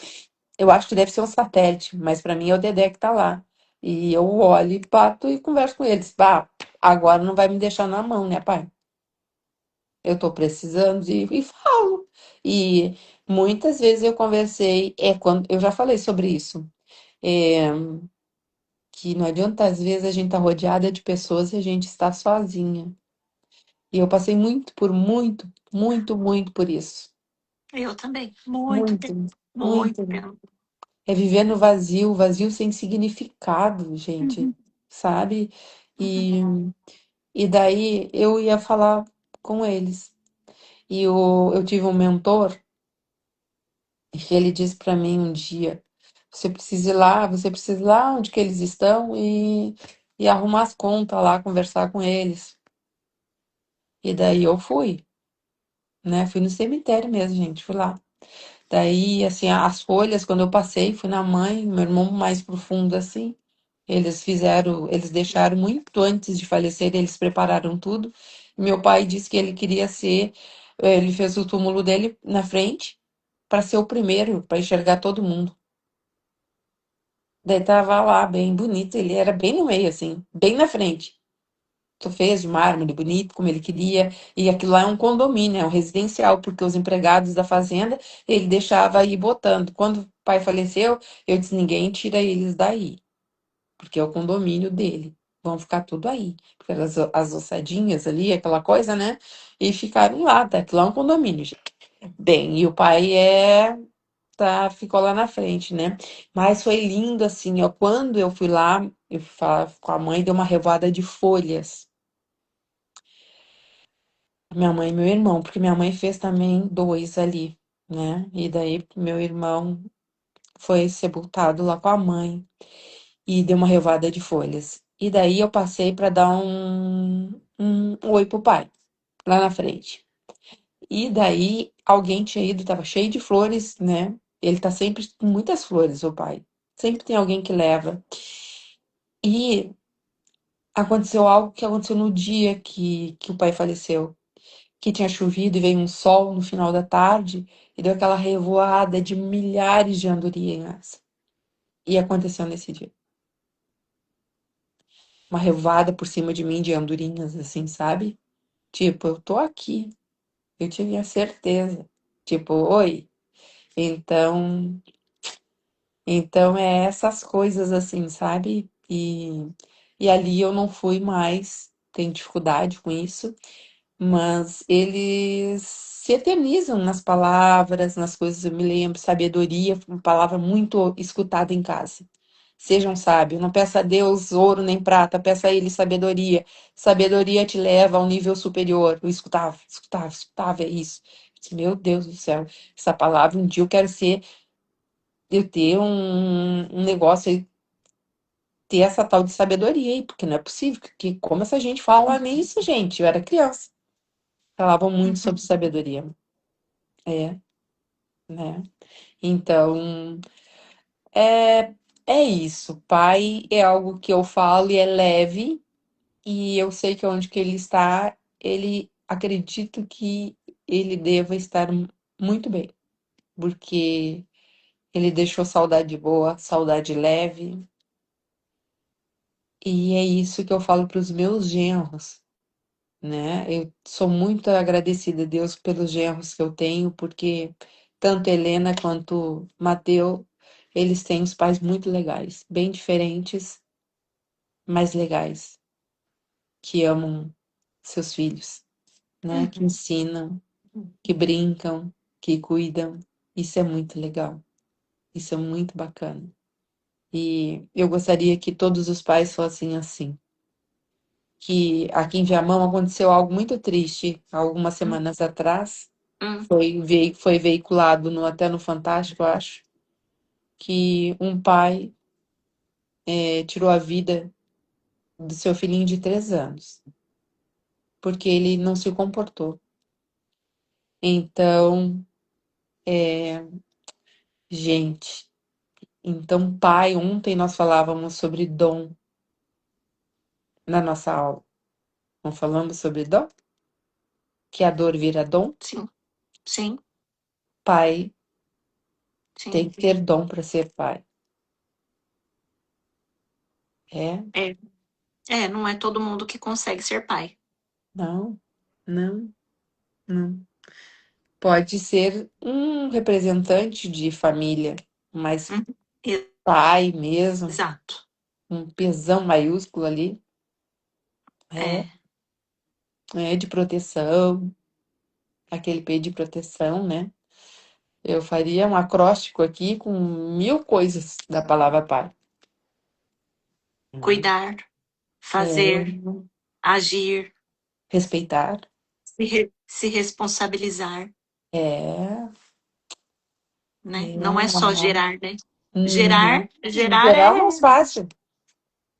Eu acho que deve ser um satélite, mas para mim é o Dedé que tá lá. E eu olho e bato e converso com eles. Bah, agora não vai me deixar na mão, né, pai? Eu tô precisando e falo. E muitas vezes eu conversei, quando eu já falei sobre isso, é, que não adianta às vezes a gente tá rodeada de pessoas e a gente está sozinha. E eu passei muito por isso. Eu também. Muito Muito, tempo. Muito muito. tempo. É viver no vazio, vazio sem significado, gente, Uhum, sabe? uhum. E, e daí eu ia falar com eles. E eu tive um mentor que ele disse para mim um dia: você precisa ir lá onde que eles estão e arrumar as contas lá, conversar com eles. E daí eu fui, né? Fui no cemitério mesmo, gente, fui lá. Daí, assim, as folhas, quando eu passei, fui na mãe, meu irmão mais profundo assim. Eles deixaram muito antes de falecer, eles prepararam tudo. Meu pai disse que ele queria ser, ele fez o túmulo dele na frente para ser o primeiro, para enxergar todo mundo. Daí tava lá, bem bonito, ele era bem no meio, assim, bem na frente. Tu fez de mármore, bonito, como ele queria. E aquilo lá é um condomínio, é um residencial, porque os empregados da fazenda, ele deixava ir botando. Quando o pai faleceu, eu disse, ninguém tira eles daí, porque é o condomínio dele. Vão ficar tudo aí. Porque as ossadinhas ali, aquela coisa, né? E ficaram lá, tá? Aquilo lá é um condomínio, gente. Bem, e o pai ficou lá na frente, né? Mas foi lindo, assim, ó. Quando eu fui lá, eu fui falar com a mãe, deu uma revoada de folhas. Minha mãe e meu irmão, porque minha mãe fez também dois ali, né? E daí meu irmão foi sepultado lá com a mãe e deu uma revoada de folhas. E daí eu passei para dar um oi pro pai, lá na frente. E daí alguém tinha ido, tava cheio de flores, né? Ele tá sempre com muitas flores, o pai. Sempre tem alguém que leva. E aconteceu algo que aconteceu no dia que o pai faleceu. Que tinha chovido e veio um sol no final da tarde e deu aquela revoada de milhares de andorinhas. E aconteceu nesse dia. Uma revoada por cima de mim de andorinhas, assim, sabe? Tipo, eu tô aqui. Eu tive a certeza. Tipo, oi. Então, então é essas coisas assim, sabe? E ali eu não fui mais, tenho dificuldade com isso, mas eles se eternizam nas palavras, nas coisas. Eu me lembro, sabedoria, uma palavra muito escutada em casa. Sejam sábios, não peça a Deus ouro nem prata, peça a Ele sabedoria. Sabedoria te leva a um nível superior. Eu escutava, escutava, escutava, é isso. Meu Deus do céu, essa palavra, um dia eu quero ser, eu ter um negócio aí, ter essa tal de sabedoria aí, porque não é possível, que como essa gente fala nisso, gente, eu era criança. Falavam muito sobre sabedoria. É, né? Então, é, é isso. Pai é algo que eu falo e é leve, e eu sei que onde que ele está, ele acredito que ele deva estar muito bem, porque ele deixou saudade boa, saudade leve, e é isso que eu falo para os meus genros, né? Eu sou muito agradecida a Deus pelos genros que eu tenho, porque tanto Helena quanto Mateu, eles têm os pais muito legais, bem diferentes, mas legais, que amam seus filhos, né? Que Uhum. ensinam, que brincam, que cuidam. Isso é muito legal. Isso é muito bacana. E eu gostaria que todos os pais fossem assim. Que aqui em Viamão aconteceu algo muito triste algumas Hum, semanas atrás. hum. Foi veiculado até no Fantástico, eu acho, que um pai tirou a vida do seu filhinho de 3 anos, porque ele não se comportou. Então, gente, então pai, ontem nós falávamos sobre dom na nossa aula. Não falamos sobre dom? Que a dor vira dom? Sim, sim, Pai tem sim. que ter dom para ser pai. É? É, não é todo mundo que consegue ser pai. Não, não, não. Pode ser um representante de família, mas Uhum. pai mesmo, Exato. um pesão maiúsculo ali, é, É. é de proteção, aquele P de proteção, né? Eu faria um acróstico aqui com 1000 coisas da palavra pai. Né? Cuidar, É, fazer, agir, respeitar, se responsabilizar, é, né? Não é é só amar. gerar, né? Uhum. Gerar Geral mais é. fácil.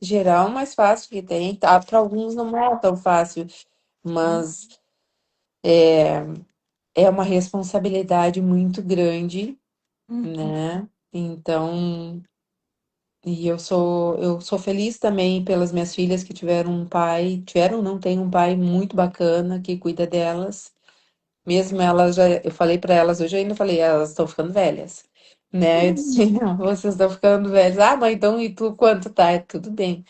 Geral mais fácil que tem. Tá? Para alguns não é tão fácil, mas é uma responsabilidade muito grande, Uhum. né? Então, e eu sou feliz também pelas minhas filhas que tiveram um pai, tiveram, não tem um pai muito bacana que cuida delas. Mesmo elas já, eu falei para elas hoje, eu ainda falei, elas estão ficando velhas, né? Eu disse, Uhum. não, vocês estão ficando velhas. Ah, mãe, então e tu quanto tá? É tudo bem.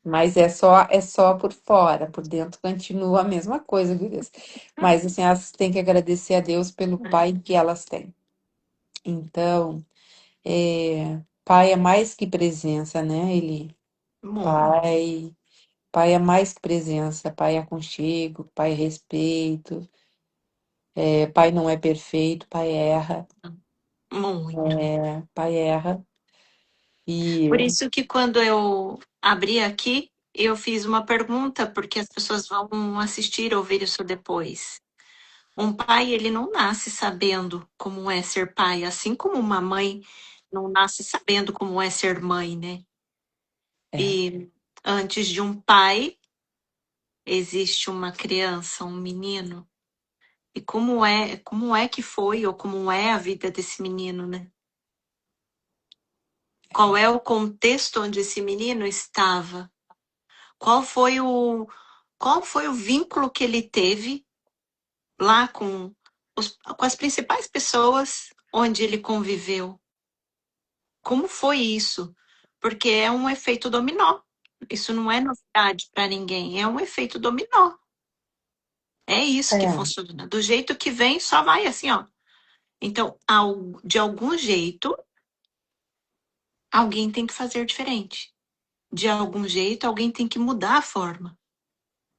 Mas é só por fora, por dentro continua a mesma coisa, gurias. Mas assim, elas têm que agradecer a Deus pelo É, pai que elas têm. Então, pai é mais que presença, né? Ele, muito. pai é mais que presença, pai é aconchego, pai é respeito, pai não é perfeito, pai erra, Muito. pai erra. E Por isso que quando eu abri aqui, eu fiz uma pergunta, porque as pessoas vão assistir, ouvir isso depois. Um pai, ele não nasce sabendo como é ser pai, assim como uma mãe não nasce sabendo como é ser mãe, né? é, E antes de um pai, existe uma criança, um menino. E como é que foi ou como é a vida desse menino, né? Qual é o contexto onde esse menino estava? Qual foi o qual foi o vínculo que ele teve lá com as principais pessoas onde ele conviveu? Como foi isso? Porque é um efeito dominó. Isso não é novidade para ninguém, é um efeito dominó. É isso que é, funciona. Do jeito que vem, só vai assim, ó. Então, de algum jeito, alguém tem que fazer diferente. De algum jeito, alguém tem que mudar a forma.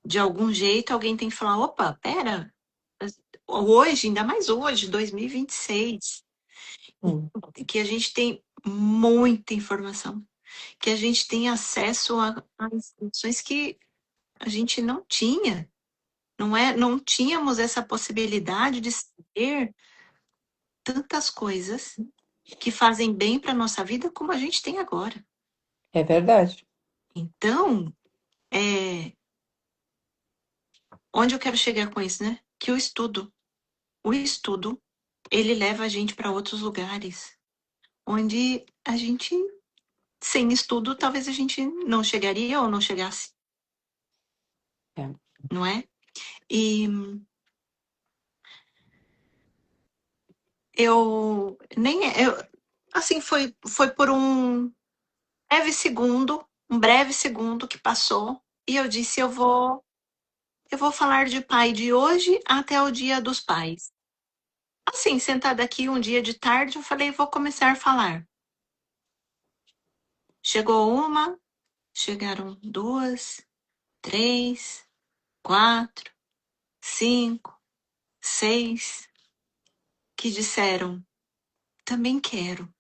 De algum jeito, alguém tem que falar: opa, pera, hoje, ainda mais hoje, 2026, Hum, que a gente tem muita informação, que a gente tem acesso a informações que a gente não tinha, não é? Não tínhamos essa possibilidade de saber tantas coisas que fazem bem para nossa vida como a gente tem agora. é verdade. Então, é, onde eu quero chegar com isso, né? Que o estudo, ele leva a gente para outros lugares, onde a gente, sem estudo, talvez a gente não chegaria ou não chegasse, É, não é? E eu, assim, foi por um breve segundo que passou, e eu disse, eu vou falar de pai de hoje até o dia dos pais. Assim, sentada aqui um dia de tarde, eu falei, vou começar a falar. Chegou uma, chegaram duas, três, quatro, cinco, seis, que disseram, também quero.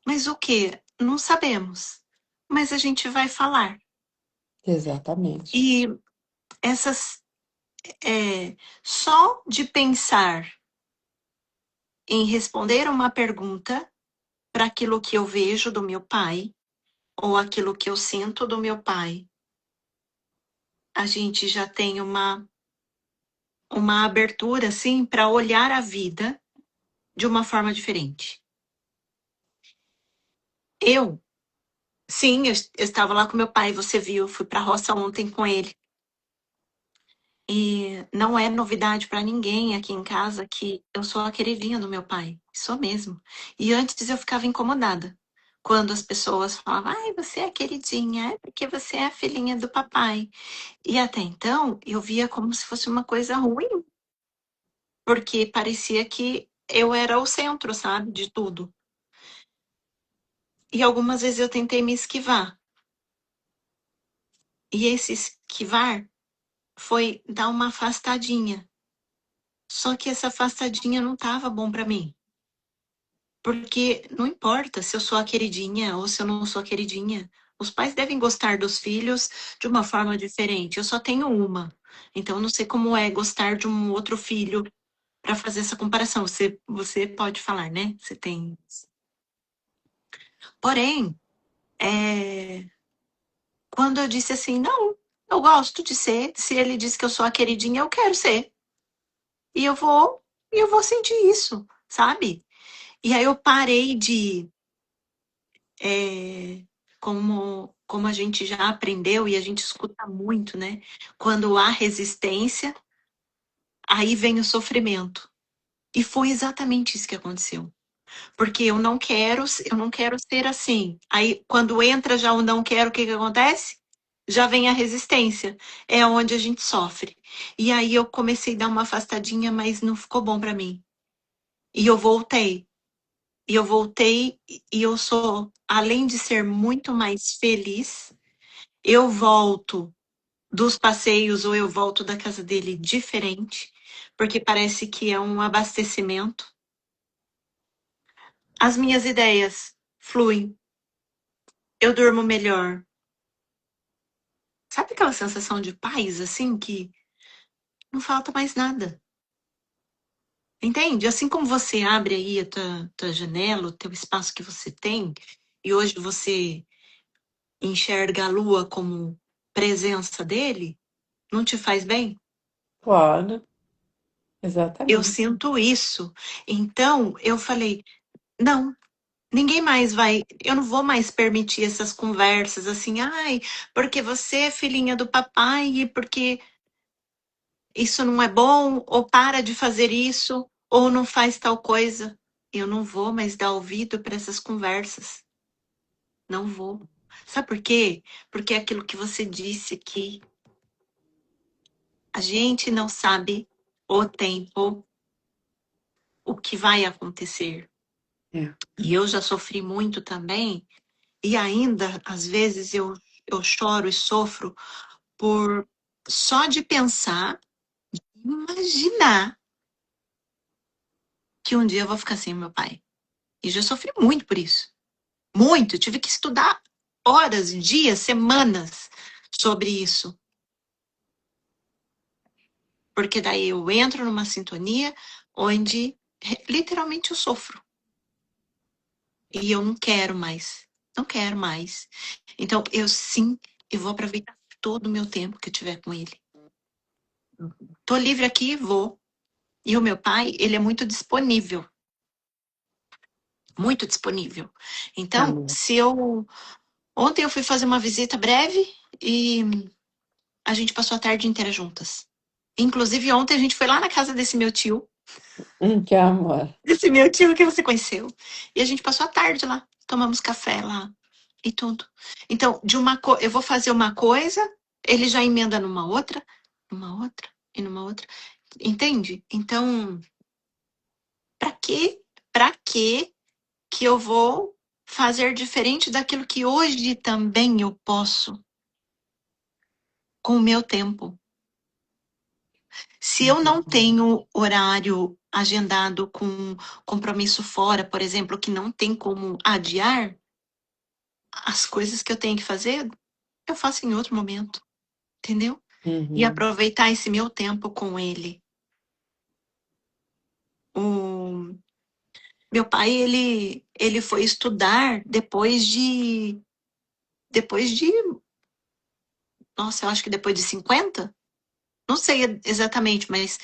Mas o que? Não sabemos. Mas a gente vai falar. exatamente. E essas, só de pensar em responder uma pergunta para aquilo que eu vejo do meu pai, ou aquilo que eu sinto do meu pai, a gente já tem uma abertura, assim, para olhar a vida de uma forma diferente. Eu, sim, eu estava lá com meu pai, você viu, fui para a roça ontem com ele. E não é novidade para ninguém aqui em casa que eu sou a queridinha do meu pai. Sou mesmo. E antes eu ficava incomodada quando as pessoas falavam, ai, você é a queridinha, é porque você é a filhinha do papai. E até então eu via como se fosse uma coisa ruim, porque parecia que eu era o centro, sabe, de tudo. E algumas vezes eu tentei me esquivar. E esse esquivar foi dar uma afastadinha. Só que essa afastadinha não estava bom para mim. Porque não importa se eu sou a queridinha ou se eu não sou a queridinha. Os pais devem gostar dos filhos de uma forma diferente. Eu só tenho uma. Então, eu não sei como é gostar de um outro filho para fazer essa comparação. Você pode falar, né? Você tem. Porém, quando eu disse assim, não, eu gosto de ser. Se ele diz que eu sou a queridinha, eu quero ser. E eu vou sentir isso, sabe? E aí eu parei de como a gente já aprendeu e a gente escuta muito, né? Quando há resistência, aí vem o sofrimento. E foi exatamente isso que aconteceu. Porque eu não quero ser assim. Aí, quando entra já o não quero, o que que acontece? Já vem a resistência. É onde a gente sofre. E aí eu comecei a dar uma afastadinha, mas não ficou bom para mim. E eu voltei. E eu sou, além de ser muito mais feliz, eu volto dos passeios ou eu volto da casa dele diferente, porque parece que é um abastecimento. As minhas ideias fluem, eu durmo melhor. Sabe aquela sensação de paz, assim, que não falta mais nada? Entende? Assim como você abre aí a tua janela, o teu espaço que você tem, e hoje você enxerga a lua como presença dele, não te faz bem? Claro, Eu exatamente. sinto isso. Então, eu falei, não, ninguém mais vai, eu não vou mais permitir essas conversas assim, ai, porque você é filhinha do papai e porque isso não é bom, ou para de fazer isso, ou não faz tal coisa. Eu não vou mais dar ouvido para essas conversas. Não vou. Sabe por quê? Porque é aquilo que você disse aqui. A gente não sabe o tempo o que vai acontecer. É. E eu já sofri muito também, e ainda, às vezes, eu choro e sofro por só de pensar, imaginar que um dia eu vou ficar sem meu pai. E já sofri muito por isso. Muito. Eu tive que estudar horas, dias, semanas sobre isso. Porque daí eu entro numa sintonia onde literalmente eu sofro. E eu não quero mais. Não quero mais. Então, eu vou aproveitar todo o meu tempo que eu tiver com ele. Tô livre aqui, vou. E o meu pai, ele é muito disponível. Muito disponível. Então, Amém. se eu. Ontem eu fui fazer uma visita breve e a gente passou a tarde inteira juntas. Inclusive, ontem a gente foi lá na casa desse meu tio, Que amor. que você conheceu. E a gente passou a tarde lá. Tomamos café lá e tudo. Então, eu vou fazer uma coisa, ele já emenda numa outra e numa outra. Entende? Então, pra quê? Pra quê que eu vou fazer diferente daquilo que hoje também eu posso com o meu tempo? Se eu não tenho horário agendado com compromisso fora, por exemplo, que não tem como adiar, as coisas que eu tenho que fazer, eu faço em outro momento, entendeu? E Uhum. aproveitar esse meu tempo com ele. O meu pai, ele foi estudar depois de, nossa, eu acho que depois de 50. Não sei exatamente, mas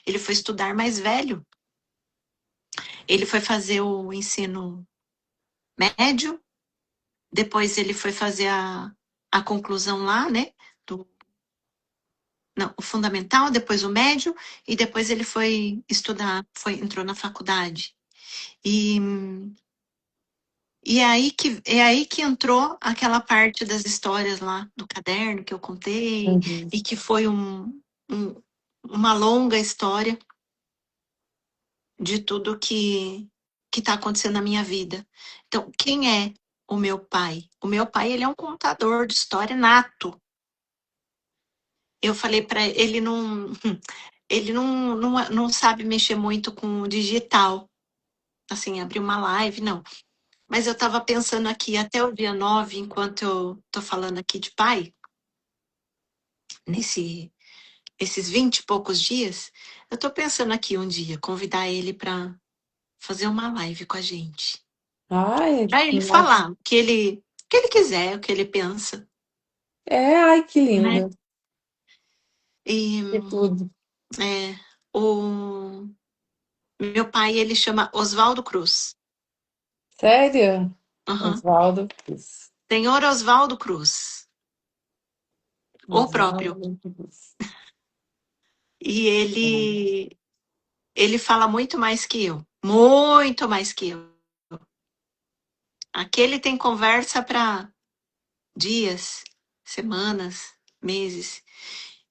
ele foi estudar mais velho. Ele foi fazer o ensino médio, depois ele foi fazer a conclusão lá, né? Do, não, o fundamental, depois o médio, e depois ele foi estudar, entrou na faculdade. E, e é aí que entrou aquela parte das histórias lá do caderno que eu contei, Uhum. e que foi um- uma longa história de tudo que está acontecendo na minha vida. Então, quem é o meu pai? O meu pai, ele é um contador de história nato. Eu falei para ele, ele não sabe mexer muito com o digital, assim, abrir uma live, não. Mas eu estava pensando aqui até o dia 9, enquanto eu tô falando aqui de pai, nesse esses 20 e poucos dias, eu tô pensando aqui um dia convidar ele para fazer uma live com a gente. Ai, Para ele nossa. falar o que ele quiser, o que ele pensa, Ai, que né? lindo. E Que tudo. o meu pai, ele chama Oswaldo Cruz. Sério? Aham. Oswaldo Cruz. Senhor Oswaldo Cruz, o próprio. Oswaldo Cruz. E ele fala muito mais que eu, muito mais que eu. Aquele tem conversa para dias, semanas, meses.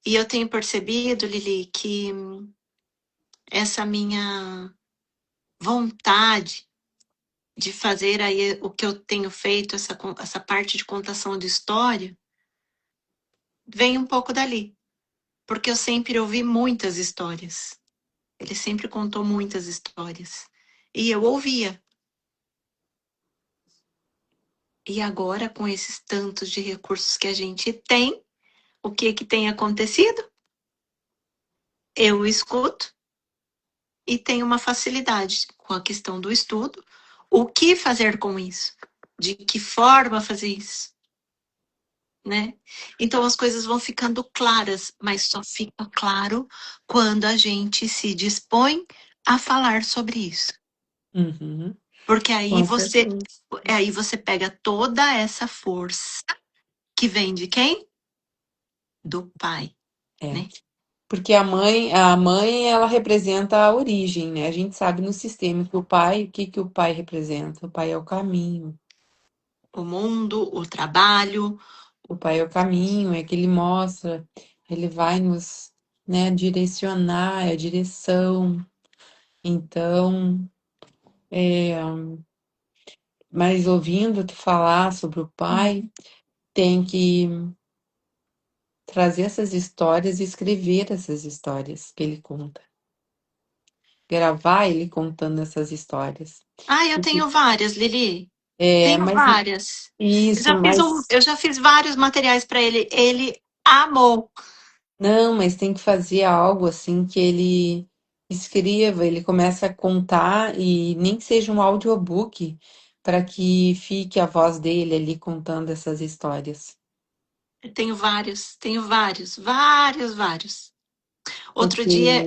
E eu tenho percebido, Lili, que essa minha vontade de fazer aí o que eu tenho feito, essa parte de contação de história, vem um pouco dali. Porque eu sempre ouvi muitas histórias. Ele sempre contou muitas histórias. E eu ouvia. E agora, com esses tantos de recursos que a gente tem, o que que tem acontecido? Eu escuto e tenho uma facilidade com a questão do estudo. O que fazer com isso? De que forma fazer isso? Né? Então as coisas vão ficando claras, mas só fica claro quando a gente se dispõe a falar sobre isso. Uhum. Porque aí Com você, certeza. aí você pega toda essa força que vem de quem? Do pai, É. né? Porque a mãe, ela representa a origem, né? A gente sabe no sistema que o que o pai representa? O pai é o caminho. O mundo, o trabalho, O pai é o caminho, é que ele mostra, ele vai nos, né, direcionar, é a direção. Então, mas ouvindo tu falar sobre o Hum. pai, tem que trazer essas histórias e escrever essas histórias que ele conta. Gravar ele contando essas histórias. Ah, eu tenho várias, Lili. É, Tenho mas várias. isso, Eu já fiz vários materiais para ele. Ele amou. não, mas tem que fazer algo assim que ele escreva, ele começa a contar e nem que seja um audiobook para que fique a voz dele ali contando essas histórias. Eu tenho vários, vários. Porque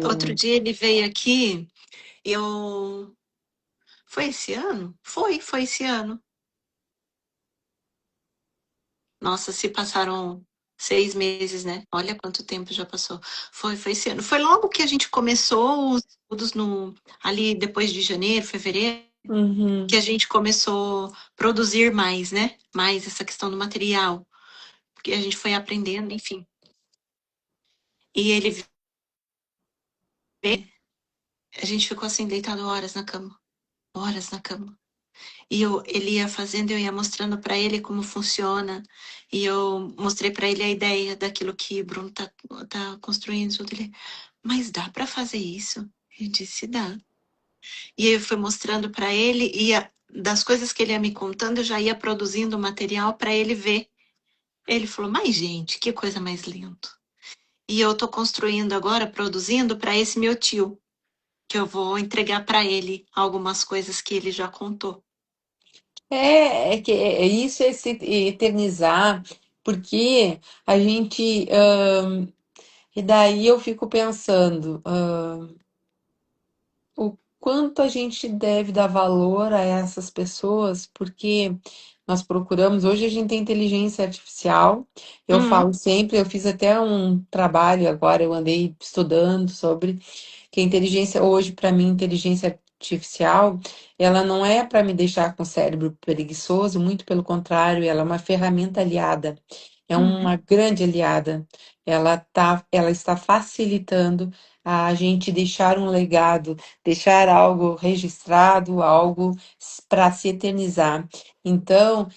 Outro dia ele veio aqui, eu foi esse ano? Foi esse ano. Nossa, se passaram 6 meses, né? Olha quanto tempo já passou. Foi esse ano. Foi logo que a gente começou os estudos no, ali depois de janeiro, fevereiro, que uhum. a gente começou a produzir mais, né? Mais essa questão do material, porque a gente foi aprendendo, enfim. E ele veio, a gente ficou assim, deitado horas na cama. Ele ia fazendo, eu ia mostrando para ele como funciona, e eu mostrei para ele a ideia daquilo que Bruno tá construindo. Tudo. Ele, mas dá para fazer isso? Eu disse, dá. E aí eu fui mostrando para ele, das coisas que ele ia me contando, eu já ia produzindo material para ele ver. Ele falou, mas gente, que coisa mais linda. E eu tô construindo agora, produzindo para esse meu tio, que eu vou entregar para ele algumas coisas que ele já contou. É que é isso é se eternizar, porque a gente e daí eu fico pensando, o quanto a gente deve dar valor a essas pessoas, porque nós procuramos, hoje a gente tem inteligência artificial, eu Uhum, falo sempre, eu fiz até um trabalho agora, eu andei estudando sobre que a inteligência hoje, para mim, inteligência artificial, ela não é para me deixar com o cérebro preguiçoso, muito pelo contrário, ela é uma ferramenta aliada, é uhum, uma grande aliada. Ela está facilitando a gente deixar um legado, deixar algo registrado, algo para se eternizar. Então,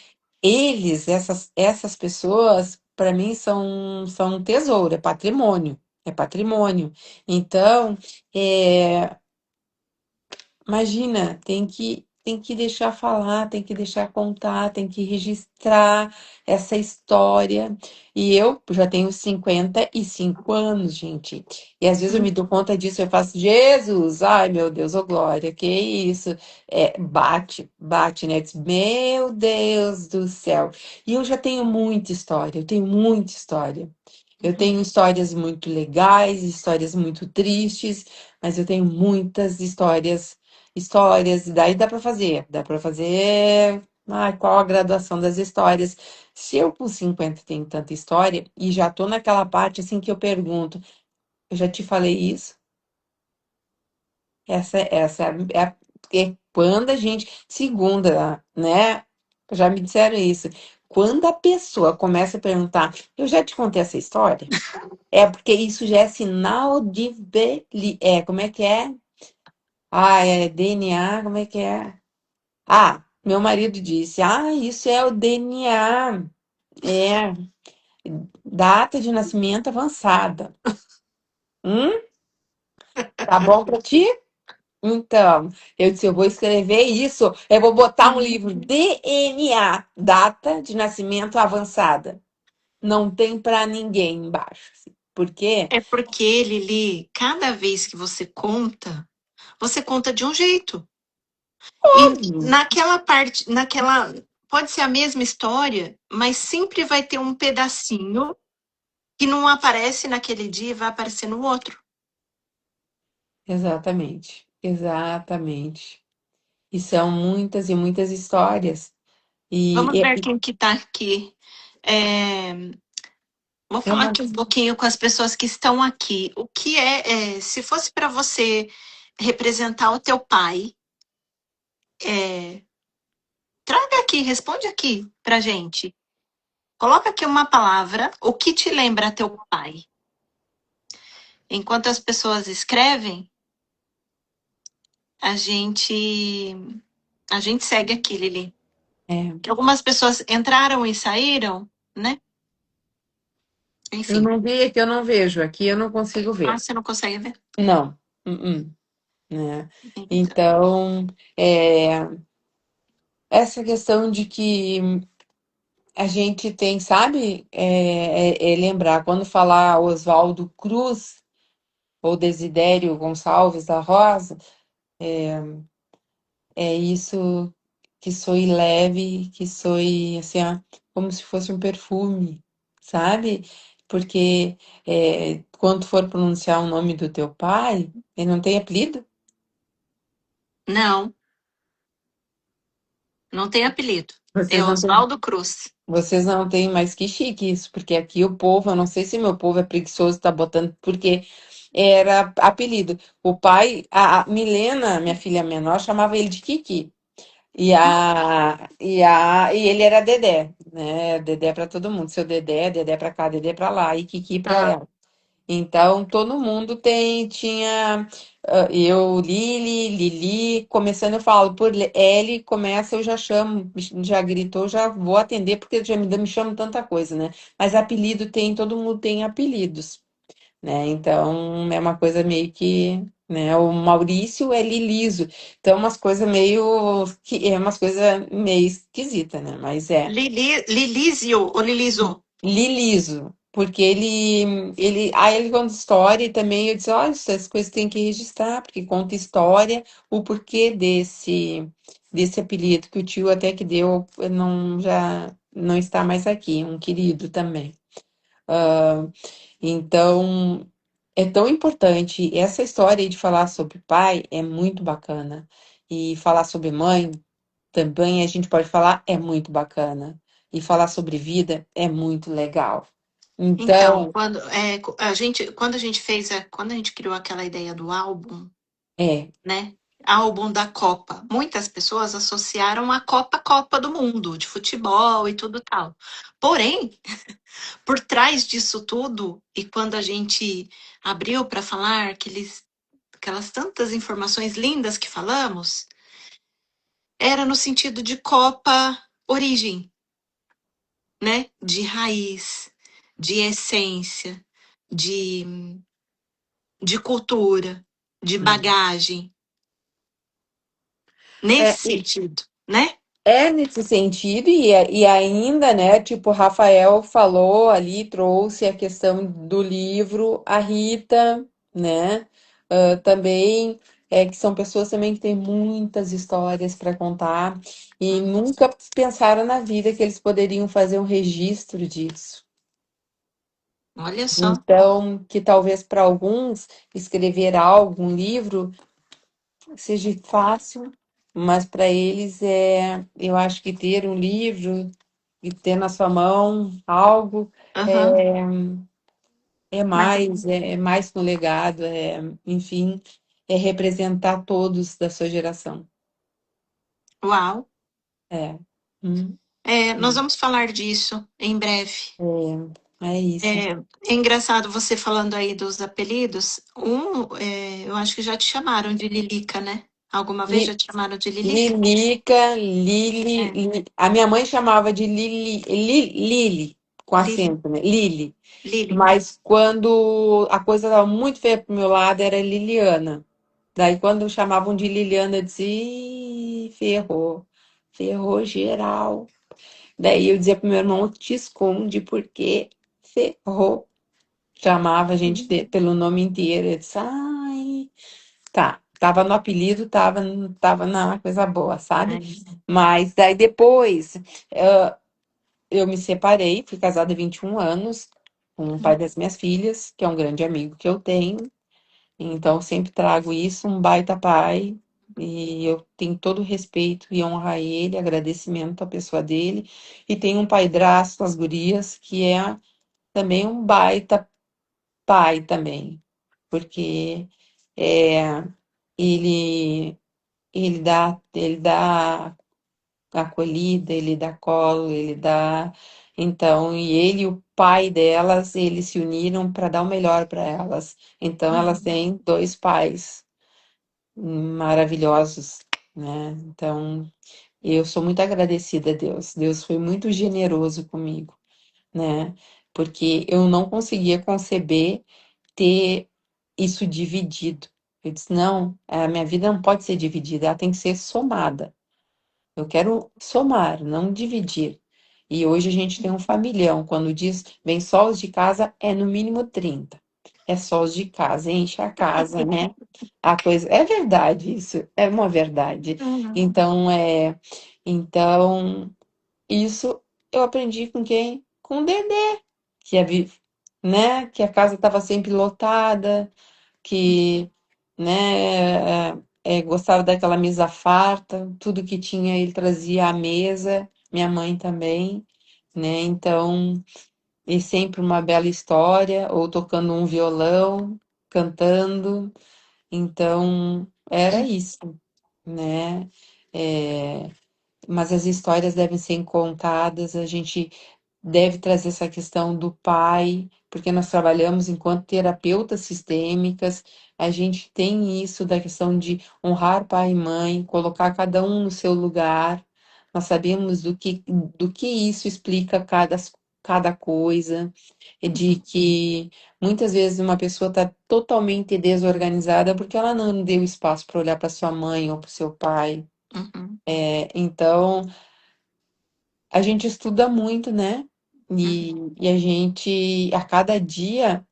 essas pessoas, para mim, são um tesouro, é patrimônio. É patrimônio. Então, é, imagina, tem que deixar falar, tem que deixar contar, tem que registrar essa história. E eu já tenho 55 anos, gente. E às vezes eu me uhum. dou conta disso, eu faço, Jesus, ai meu Deus, ô glória, que isso? É, bate, né? Diz, meu Deus do céu. E eu já tenho muita história, eu tenho muita história. Eu Uhum. tenho histórias muito legais, histórias muito tristes, mas eu tenho muitas histórias, e daí dá para fazer, ai, qual a graduação das histórias? Se eu com 50 tenho tanta história e já tô naquela parte assim que eu pergunto, eu já te falei isso? Essa é quando a gente, segunda, né? Já me disseram isso. Quando a pessoa começa a perguntar, eu já te contei essa história? É porque isso já é sinal de como é que é? Ah, é DNA, como é que é? Ah, meu marido disse: Ah, isso é o DNA, é data de nascimento avançada. Hum? Tá bom pra ti? Então, eu disse: Eu vou escrever isso, eu vou botar um livro DNA, data de nascimento avançada. Não tem pra ninguém embaixo. Assim. Por quê? É porque, Lili, cada vez que você conta de um jeito. E Óbvio. naquela parte, pode ser a mesma história, mas sempre vai ter um pedacinho que não aparece naquele dia e vai aparecer no outro. Exatamente, exatamente. E são muitas e muitas histórias. Vamos E ver quem que tá aqui. É, vou é falar uma. aqui um pouquinho com as pessoas que estão aqui. Se fosse para você representar o teu pai, é, traga aqui, responde aqui pra gente. Coloca aqui uma palavra, o que te lembra teu pai? Enquanto as pessoas escrevem, a gente a gente segue aqui, Lili. É. Que algumas pessoas entraram e saíram, né? Eu Enfim. não vi, é que eu não vejo, aqui eu não consigo Ah, ver. você não consegue ver? Não. Né? Então. Então, essa questão de que a gente tem, sabe, é lembrar, quando falar Oswaldo Cruz ou Desidério Gonçalves da Rosa, é isso que soe leve, que soe assim, ó, como se fosse um perfume, sabe? Porque quando for pronunciar o nome do teu pai, ele não tem apelido? Não, não tem apelido. É Vocês não têm, Oswaldo Cruz. vocês não têm mais que chique isso, porque aqui o povo, eu não sei se meu povo é preguiçoso, tá botando, porque era apelido. O pai, a Milena, minha filha menor, chamava ele de Kiki. E ele era Dedé, né? Dedé para todo mundo. Seu Dedé, Dedé para cá, Dedé para lá e Kiki para Ah, ela. Então, todo mundo tinha, eu, Lili, Lili, começando eu falo por L, começa eu já chamo, já gritou, já vou atender, porque já me chamam tanta coisa, né? Mas apelido tem, todo mundo tem apelidos, né? Então, é uma coisa meio que, né? O Maurício é Liliso. Então, umas coisas meio, que é umas coisas meio esquisita, né? Mas é. Lilísio ou Liliso? Liliso, porque ele conta história e também eu disse, olha, essas coisas tem que registrar, porque conta história, o porquê desse apelido que o tio até que deu, não, já não está mais aqui, um querido também. Então, é tão importante, essa história aí de falar sobre pai é muito bacana, e falar sobre mãe também a gente pode falar, é muito bacana. E falar sobre vida é muito legal. Então, Então, quando a gente quando a gente criou aquela ideia do álbum, é, né? Álbum da Copa. Muitas pessoas associaram a Copa do Mundo, de futebol e tudo tal. Porém, por trás disso tudo, e quando a gente abriu para falar aquelas tantas informações lindas que falamos, era no sentido de Copa origem, né? De raiz, de essência, de, de cultura, de bagagem, é, nesse sentido, né? é nesse sentido, e ainda, né, tipo, o Rafael falou ali, trouxe a questão do livro, a Rita, né, também, que são pessoas também que têm muitas histórias para contar e Uhum. nunca pensaram na vida que eles poderiam fazer um registro disso. Olha só. Então, que talvez para alguns escrever algo, um livro, seja fácil, mas para eles eu acho que ter um livro e ter na sua mão algo Aham. Mas, é mais no legado, enfim, é representar todos da sua geração. uau. É, hum, Nós vamos falar disso em breve. é isso. É engraçado você falando aí dos apelidos. Eu acho que já te chamaram de Lilica, né? Alguma vez já Li- te chamaram de Lilica? Lilica, Lili, É, a minha mãe chamava de Lili, com Lili, acento, né? Lili. Lili, Mas quando a coisa estava muito feia pro meu lado, era Liliana. Daí quando chamavam de Liliana, eu dizia, "Ih, ferrou, ferrou geral." Daí eu dizia pro meu irmão, te esconde, porque ferrou. Chamava a gente pelo nome inteiro. Eu disse, ai, tá. Tava no apelido, tava na coisa boa, sabe? é, Mas daí depois eu me separei, fui casada há 21 anos com o pai das minhas filhas, que é um grande amigo que eu tenho. Então, sempre trago isso, um baita pai, e eu tenho todo o respeito e honra a ele, agradecimento à pessoa dele. E tenho um padrasto, as gurias, que é também um baita pai também, porque é, ele, ele dá acolhida, ele dá colo, ele dá. Então, e ele e o pai delas, eles se uniram para dar o melhor para elas. Então, elas uhum, têm dois pais. maravilhosos, né? Então, eu sou muito agradecida a Deus. Deus foi muito generoso comigo, né? Porque eu não conseguia conceber ter isso dividido. Eu disse, não, a minha vida não pode ser dividida, ela tem que ser somada. Eu quero somar, não dividir. E hoje a gente tem um familhão. Quando diz vem só os de casa, é no mínimo 30. É só os de casa, enche a casa, né? A coisa. É verdade isso, é uma verdade. Uhum. Então, isso eu aprendi com quem? Com o Dedê, que a, né? Que a casa estava sempre lotada, que, né, gostava daquela mesa farta, tudo que tinha ele trazia à mesa, minha mãe também, né? Então, e sempre uma bela história, ou tocando um violão, cantando. Então, era isso, né? É, mas as histórias devem ser contadas, a gente deve trazer essa questão do pai, porque nós trabalhamos enquanto terapeutas sistêmicas, a gente tem isso da questão de honrar pai e mãe, colocar cada um no seu lugar. Nós sabemos do que isso explica cada coisa, e de que muitas vezes uma pessoa está totalmente desorganizada porque ela não deu espaço para olhar para sua mãe ou para o seu pai. Uhum. Então, a gente estuda muito, né? E a gente, a cada dia,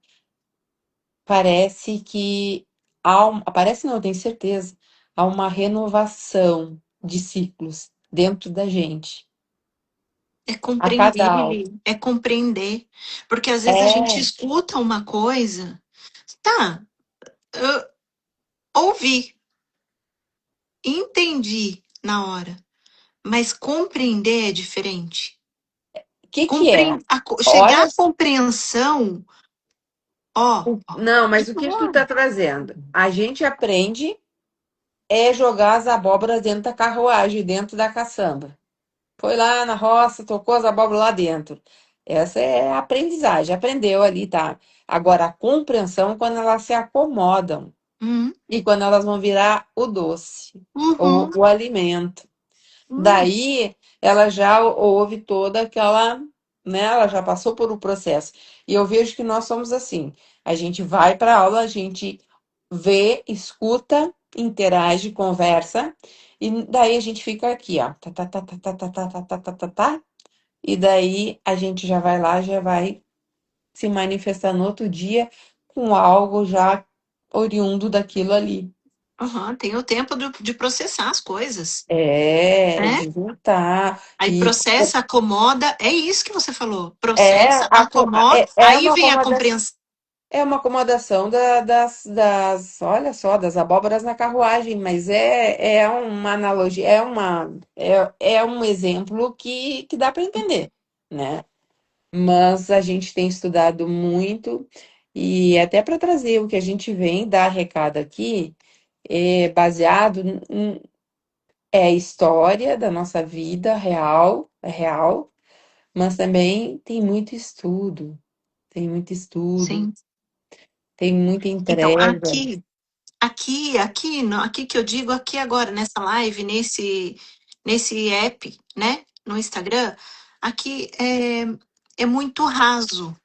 parece que parece não, eu tenho certeza, há uma renovação de ciclos dentro da gente. É A cada compreender, aula. é compreender. Porque às vezes a gente É, escuta uma coisa, tá, eu ouvi, entendi na hora, mas compreender é diferente. que é? Chegar Olha, à compreensão, ó, não, mas o que tu tá trazendo? A gente aprende jogar as abóboras dentro da carruagem, dentro da caçamba. Foi lá na roça, tocou as abóboras lá dentro. Essa é a aprendizagem, aprendeu ali, tá? Agora, a compreensão é quando elas se acomodam uhum, e quando elas vão virar o doce, ou uhum, o alimento. uhum, Daí, ela já ouve toda aquela, né? Ela já passou por um processo. E eu vejo que nós somos assim. A gente vai para a aula, a gente vê, escuta, interage, conversa, e daí a gente fica aqui, ó. Tá, tá, tá, tá, tá, tá, tá, tá, tá, tá, tá, tá. E daí a gente já vai lá, já vai se manifestar no outro dia com algo já oriundo daquilo ali. uhum. Tem o tempo de processar as coisas, né? De juntar. Aí E processa, acomoda, é isso que você falou. é, Processa, acomoda, é aí uma vem a acomodação. compreensão. É uma acomodação olha só, das abóboras na carruagem, mas é uma analogia, é um exemplo que dá para entender, né? Mas a gente tem estudado muito e até para trazer o que a gente vem dar recado aqui, é baseado é a história da nossa vida real, é real, mas também tem muito estudo, Sim. tem muita Então, entrega. aqui que eu digo aqui agora, nessa live, nesse app, né? No Instagram, aqui é muito raso.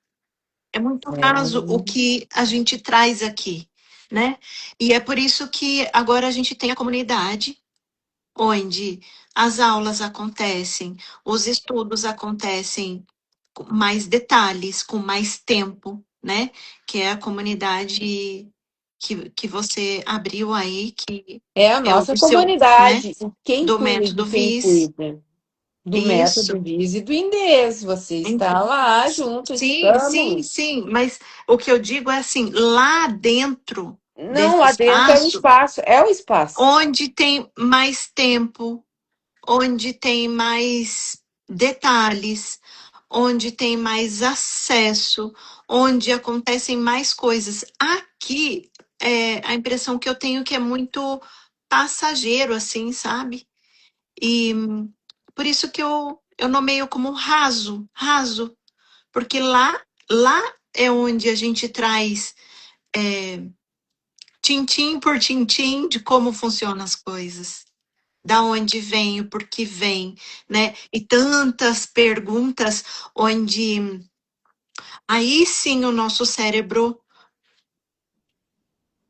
É muito raso o É, que a gente traz aqui, né? E é por isso que agora a gente tem a comunidade, onde as aulas acontecem, os estudos acontecem com mais detalhes, com mais tempo, né? Que é a comunidade que você abriu aí, que é a é o nossa seu, né? comunidade. Quem Do cuida, método quem VIS. cuida do método Isso. VIS e do INDES. Você está lá junto, Sim, sim, estamos. sim. Mas o que eu digo é assim, lá dentro Não, desse lá dentro espaço, é o espaço. onde tem mais tempo, onde tem mais detalhes, onde tem mais acesso, onde acontecem mais coisas. Aqui, a impressão que eu tenho que é muito passageiro, assim, sabe? E por isso que eu nomeio como raso, raso, porque lá é onde a gente traz tintim por tintim de como funcionam as coisas. Da onde vem, o porquê vem, né? E tantas perguntas onde aí sim o nosso cérebro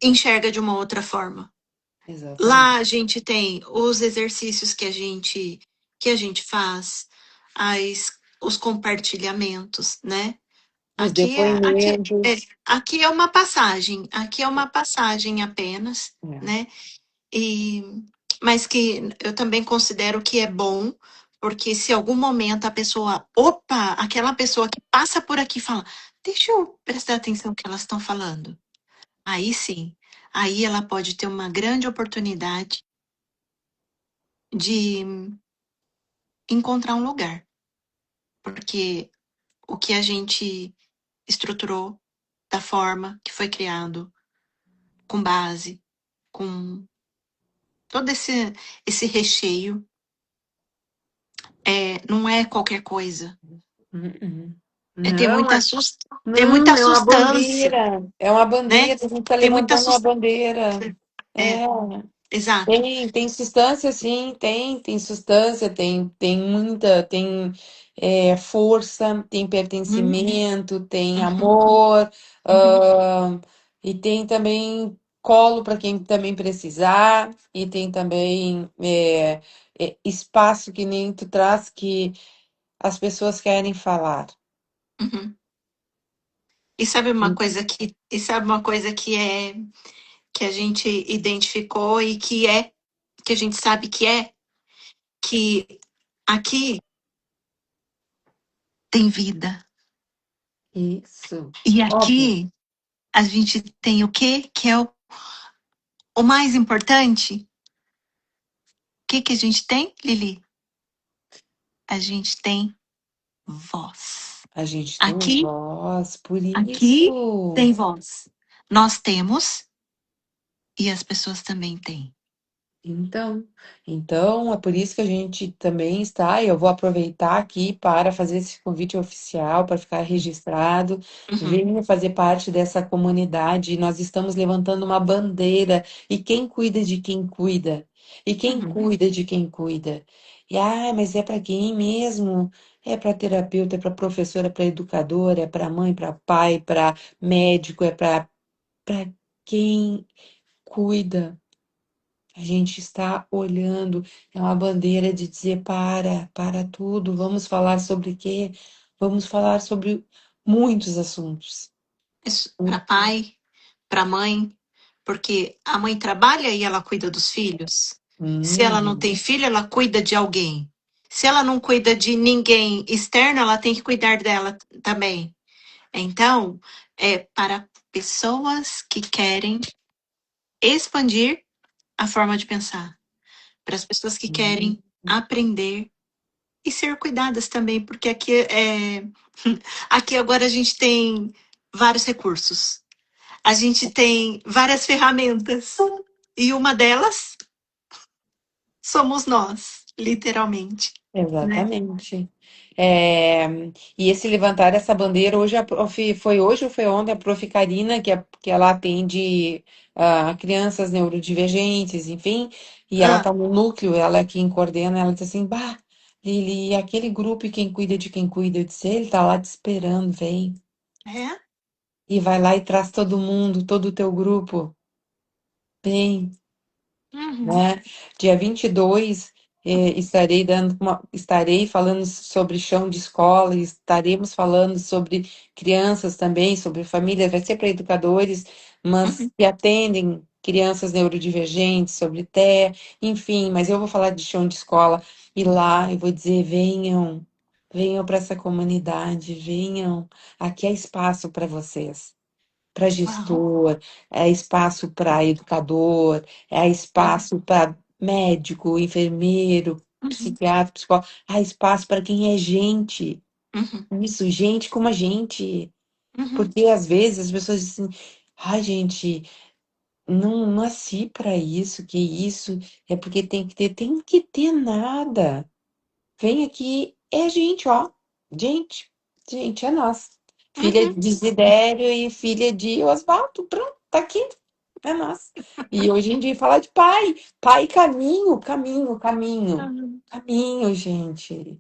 enxerga de uma outra forma. Lá Exatamente. a gente tem os exercícios que a gente faz, os compartilhamentos, né? Os Aqui é, aqui, é, depoimentos. aqui é uma passagem apenas, É. né? E, mas que eu também considero que é bom, porque se algum momento a pessoa, opa, aquela pessoa que passa por aqui fala, deixa eu prestar atenção no que elas estão falando. Aí sim, aí ela pode ter uma grande oportunidade de encontrar um lugar, porque o que a gente estruturou da forma que foi criado, com base, com todo esse recheio, não é qualquer coisa. Uhum. É, tem Não, muita, tem não, muita é uma sustância, bandeira. É uma né? bandeira, a gente está Tem muita levantando uma sustância. bandeira. É, É. exato. Tem substância, sim, tem substância, tem muita, tem força, tem Uhum, pertencimento, tem uhum, amor, uhum, e tem também colo para quem também precisar, e tem também espaço que nem tu traz que as pessoas querem falar. uhum. E sabe uma coisa que a gente identificou e que a gente sabe que aqui tem vida. Isso, E óbvio, aqui a gente tem o quê? Que é o mais importante? O que a gente tem, Lili? A gente tem voz. a gente tem Aqui, voz, por aqui isso. tem voz. Nós temos e as pessoas também têm. Então, então é por isso que a gente também está, e eu vou aproveitar aqui para fazer esse convite oficial, para ficar registrado, Uhum, venha fazer parte dessa comunidade. Nós estamos levantando uma bandeira, e quem cuida de quem cuida, e quem uhum, cuida de quem cuida. E mas é para quem mesmo? É para terapeuta, é para professora, é para educadora, é para mãe, para pai, para médico, é para quem cuida. A gente está olhando, é uma bandeira de dizer para tudo, vamos falar sobre quê? Vamos falar sobre muitos assuntos. para pai, para mãe, porque a mãe trabalha e ela cuida dos filhos. Se ela não Hum, tem filho, ela cuida de alguém. Se ela não cuida de ninguém externo, ela tem que cuidar dela também. Então, é para pessoas que querem expandir a forma de pensar, para as pessoas que hum, querem aprender e ser cuidadas também, porque aqui agora a gente tem vários recursos. A gente tem várias ferramentas. E uma delas somos nós, literalmente, né? exatamente. É, e esse levantar essa bandeira, hoje foi hoje ou foi ontem a Prof. Karina, que ela atende crianças neurodivergentes, enfim, e ela Ah, está no núcleo, ela é quem coordena, ela diz assim, bah, Lili, aquele grupo e quem cuida de quem cuida, eu disse, ele tá lá te esperando, vem. é? E vai lá e traz todo mundo, todo o teu grupo, vem. Uhum, Né? Dia 22, estarei falando sobre chão de escola, e estaremos falando sobre crianças também, sobre famílias, vai ser para educadores, mas uhum. que atendem crianças neurodivergentes, sobre TEA, enfim, mas eu vou falar de chão de escola, e lá eu vou dizer, venham, venham para essa comunidade, venham, aqui é espaço para vocês, para Uau. gestor, é espaço para educador, é Uhum, espaço para médico, enfermeiro, uhum, psiquiatra, psicólogo, há espaço para quem é gente. uhum, Isso, gente como a gente. uhum, Porque às vezes as pessoas dizem, ai, gente, não nasci para isso, que isso é porque tem que ter nada. Vem aqui, é gente, ó. Gente, gente, é nós. Filha uhum, de Desidério e filha de Oswaldo. Pronto, tá aqui. É nós. E hoje em dia fala de pai, pai, caminho, caminho, caminho, Uhum. caminho, gente.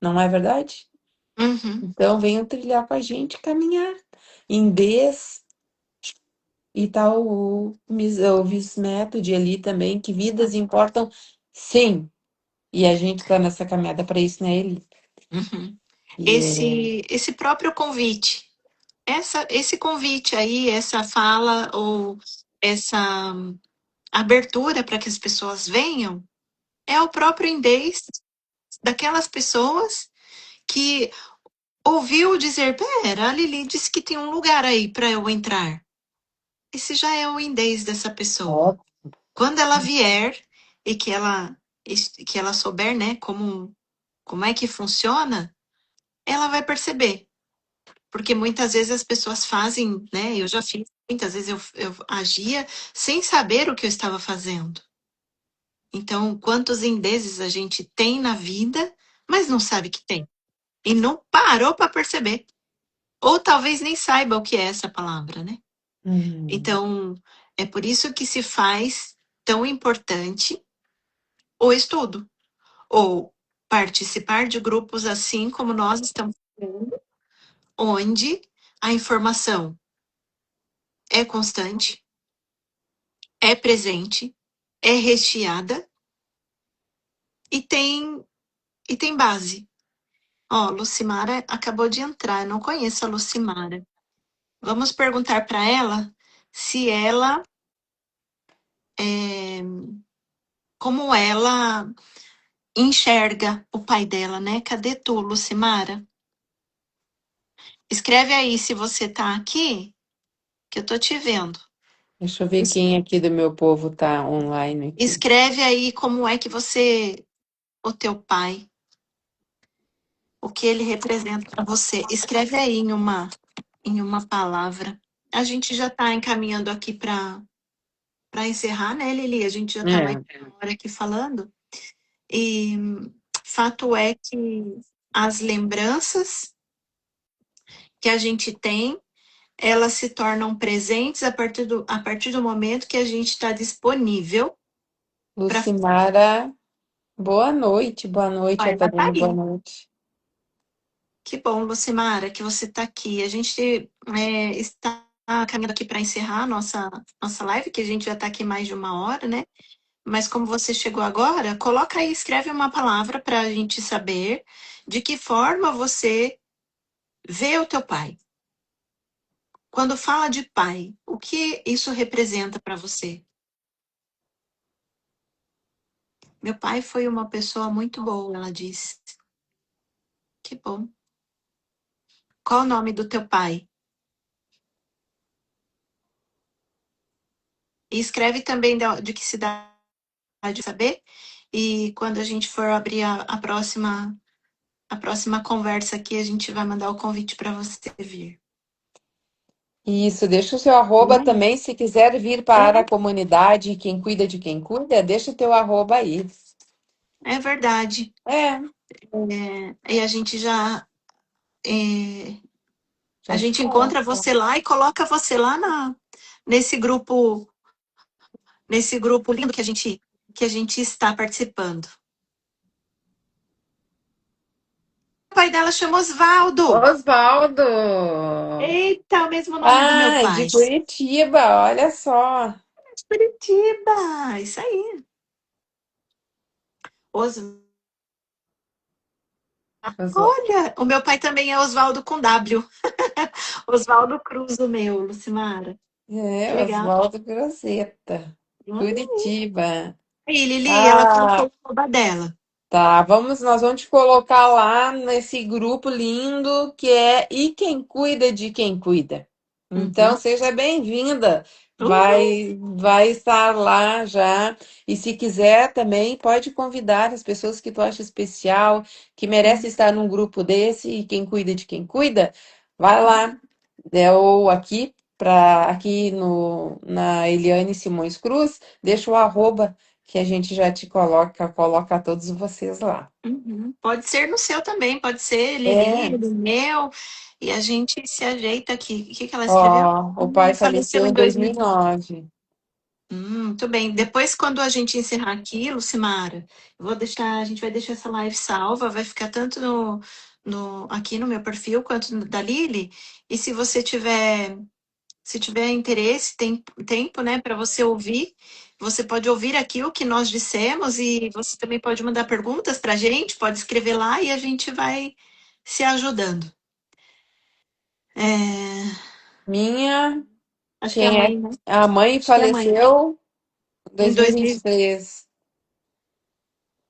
Não é verdade? Uhum. Então venham trilhar com a gente, caminhar. Em vez e tal o Vismétode ali também, que vidas importam, sim. E a gente tá nessa caminhada para isso, né, Eli? Uhum. E é, Esse próprio convite, esse convite aí, essa fala ou essa abertura para que as pessoas venham, é o próprio indês daquelas pessoas que ouviu dizer: pera, a Lili disse que tem um lugar aí para eu entrar. Esse já é o indês dessa pessoa. ó, Quando ela vier e que ela souber, né, como é que funciona, ela vai perceber. Porque muitas vezes as pessoas fazem, né? Eu já fiz, muitas vezes eu agia sem saber o que eu estava fazendo. Então, quantos indezes a gente tem na vida, mas não sabe que tem. E não parou para perceber. Ou talvez nem saiba o que é essa palavra, né? hum, Então, é por isso que se faz tão importante o estudo, ou participar de grupos assim como nós estamos fazendo, onde a informação é constante, é presente, é recheada e tem base. Ó, Lucimara acabou de entrar, eu não conheço a Lucimara. Vamos perguntar para ela se ela, é, como ela enxerga o pai dela, né? Cadê tu, Lucimara? Escreve aí se você tá aqui, que eu tô te vendo. deixa eu ver Es- quem aqui do meu povo tá online aqui. Escreve aí como é que você, o teu pai, o que ele representa para você. Escreve aí em uma palavra. A gente já está encaminhando aqui para encerrar, né, Lili? A gente já está mais É, de uma hora aqui falando. E fato é que as lembranças que a gente tem, elas se tornam presentes a partir do momento que a gente está disponível para. Lucimara, boa noite, Ela tá Atalina, boa aí. noite. Que bom, Lucimara, que você está aqui. A gente está caminhando aqui para encerrar a nossa live, que a gente já está aqui mais de uma hora, né? Mas como você chegou agora, coloca aí, escreve uma palavra para a gente saber de que forma você vê o teu pai. Quando fala de pai, o que isso representa para você? Meu pai foi uma pessoa muito boa, ela disse. Que bom. Qual o nome do teu pai? E escreve também de que cidade saber. E quando a gente for abrir a próxima conversa aqui, a gente vai mandar o convite para você vir. Isso, deixa o seu arroba também, se quiser vir para a comunidade, quem cuida de quem cuida, deixa o teu arroba aí. É verdade. É, E a gente é, a já te gente coloco encontra lá. você lá e coloca você lá nesse grupo, nesse grupo lindo que a gente está participando. O pai dela chama Osvaldo. Osvaldo! Eita, o mesmo nome do meu Ah, de pai. Curitiba, olha só. Curitiba, isso aí. Os, Osvaldo. olha, o meu pai também é Osvaldo com W. Osvaldo Cruz, o meu, Lucimara. Que É, legal. Osvaldo Groseta, Curitiba. Aí, Lili, ela colocou Ah, o arroba dela. tá, nós vamos te colocar lá nesse grupo lindo que é E Quem Cuida de Quem Cuida. Então, Uhum. seja bem-vinda. Uhum. Vai estar lá já. E se quiser também, pode convidar as pessoas que tu acha especial, que merece estar num grupo desse, e quem cuida de quem cuida, vai lá. Ou aqui no, na Eliane Simões Cruz, deixa o arroba que a gente já te coloca todos vocês lá. Uhum. Pode ser no seu também, pode ser Lili, É, no meu, e a gente se ajeita aqui. O que que ela escreveu? ó, o pai Faleceu faleceu em em 2000. 2009. Muito bem. Depois, quando a gente encerrar aqui, Lucimara, a gente vai deixar essa live salva, vai ficar tanto aqui no meu perfil quanto no da Lili. E se tiver interesse, tem tempo, né, para você ouvir, você pode ouvir aqui o que nós dissemos e você também pode mandar perguntas para a gente, pode escrever lá e a gente vai se ajudando. É, Minha, acho que é a quem é? mãe, né? A mãe Acho que é a mãe. faleceu em Em 2000, 2023.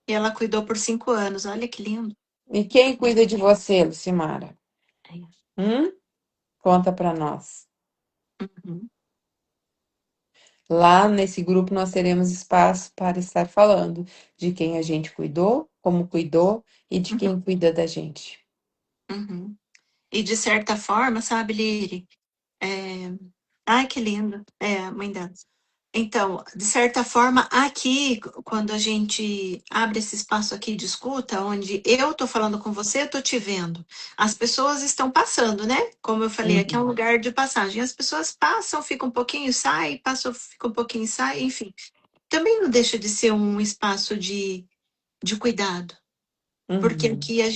e ela cuidou por 5 anos. Olha que lindo. E quem cuida de você, Lucimara? Hum? Conta para nós. Uhum, Lá nesse grupo nós teremos espaço para estar falando de quem a gente cuidou, como cuidou e de uhum, quem cuida da gente. uhum. E de certa forma, sabe, Lili? Ai, que lindo. É, a mãe dela. Então, de certa forma, aqui, quando a gente abre esse espaço aqui de escuta, onde eu estou falando com você, eu estou te vendo. As pessoas estão passando, né? Como eu falei, aqui é um Uhum, lugar de passagem. As pessoas passam, ficam um pouquinho, saem, passam, ficam um pouquinho, saem, enfim. Também não deixa de ser um espaço de cuidado, porque uhum. aqui a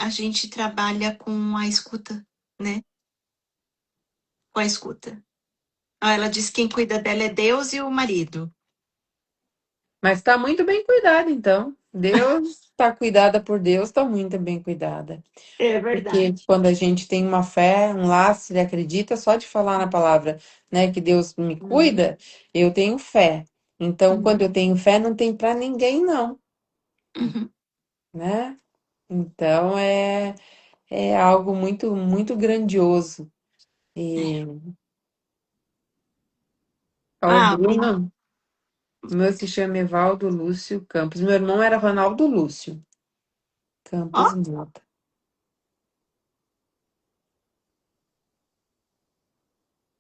gente trabalha com a escuta, né? Com a escuta. Ah, ela diz que quem cuida dela é Deus e o marido. Mas está muito bem cuidada, então. Deus está cuidada por Deus, está muito bem cuidada. É Porque verdade. quando a gente tem uma fé, um laço, ele acredita só de falar na palavra, né, que Deus me Uhum, cuida, eu tenho fé. Então, quando uhum, eu tenho fé, não tem para ninguém, não, uhum. né? Então, é algo muito, muito grandioso. É. E, ó, o Ah, Bruno, o meu se chama Evaldo Lúcio Campos. Meu irmão era Ronaldo Lúcio ó, Campos Mota.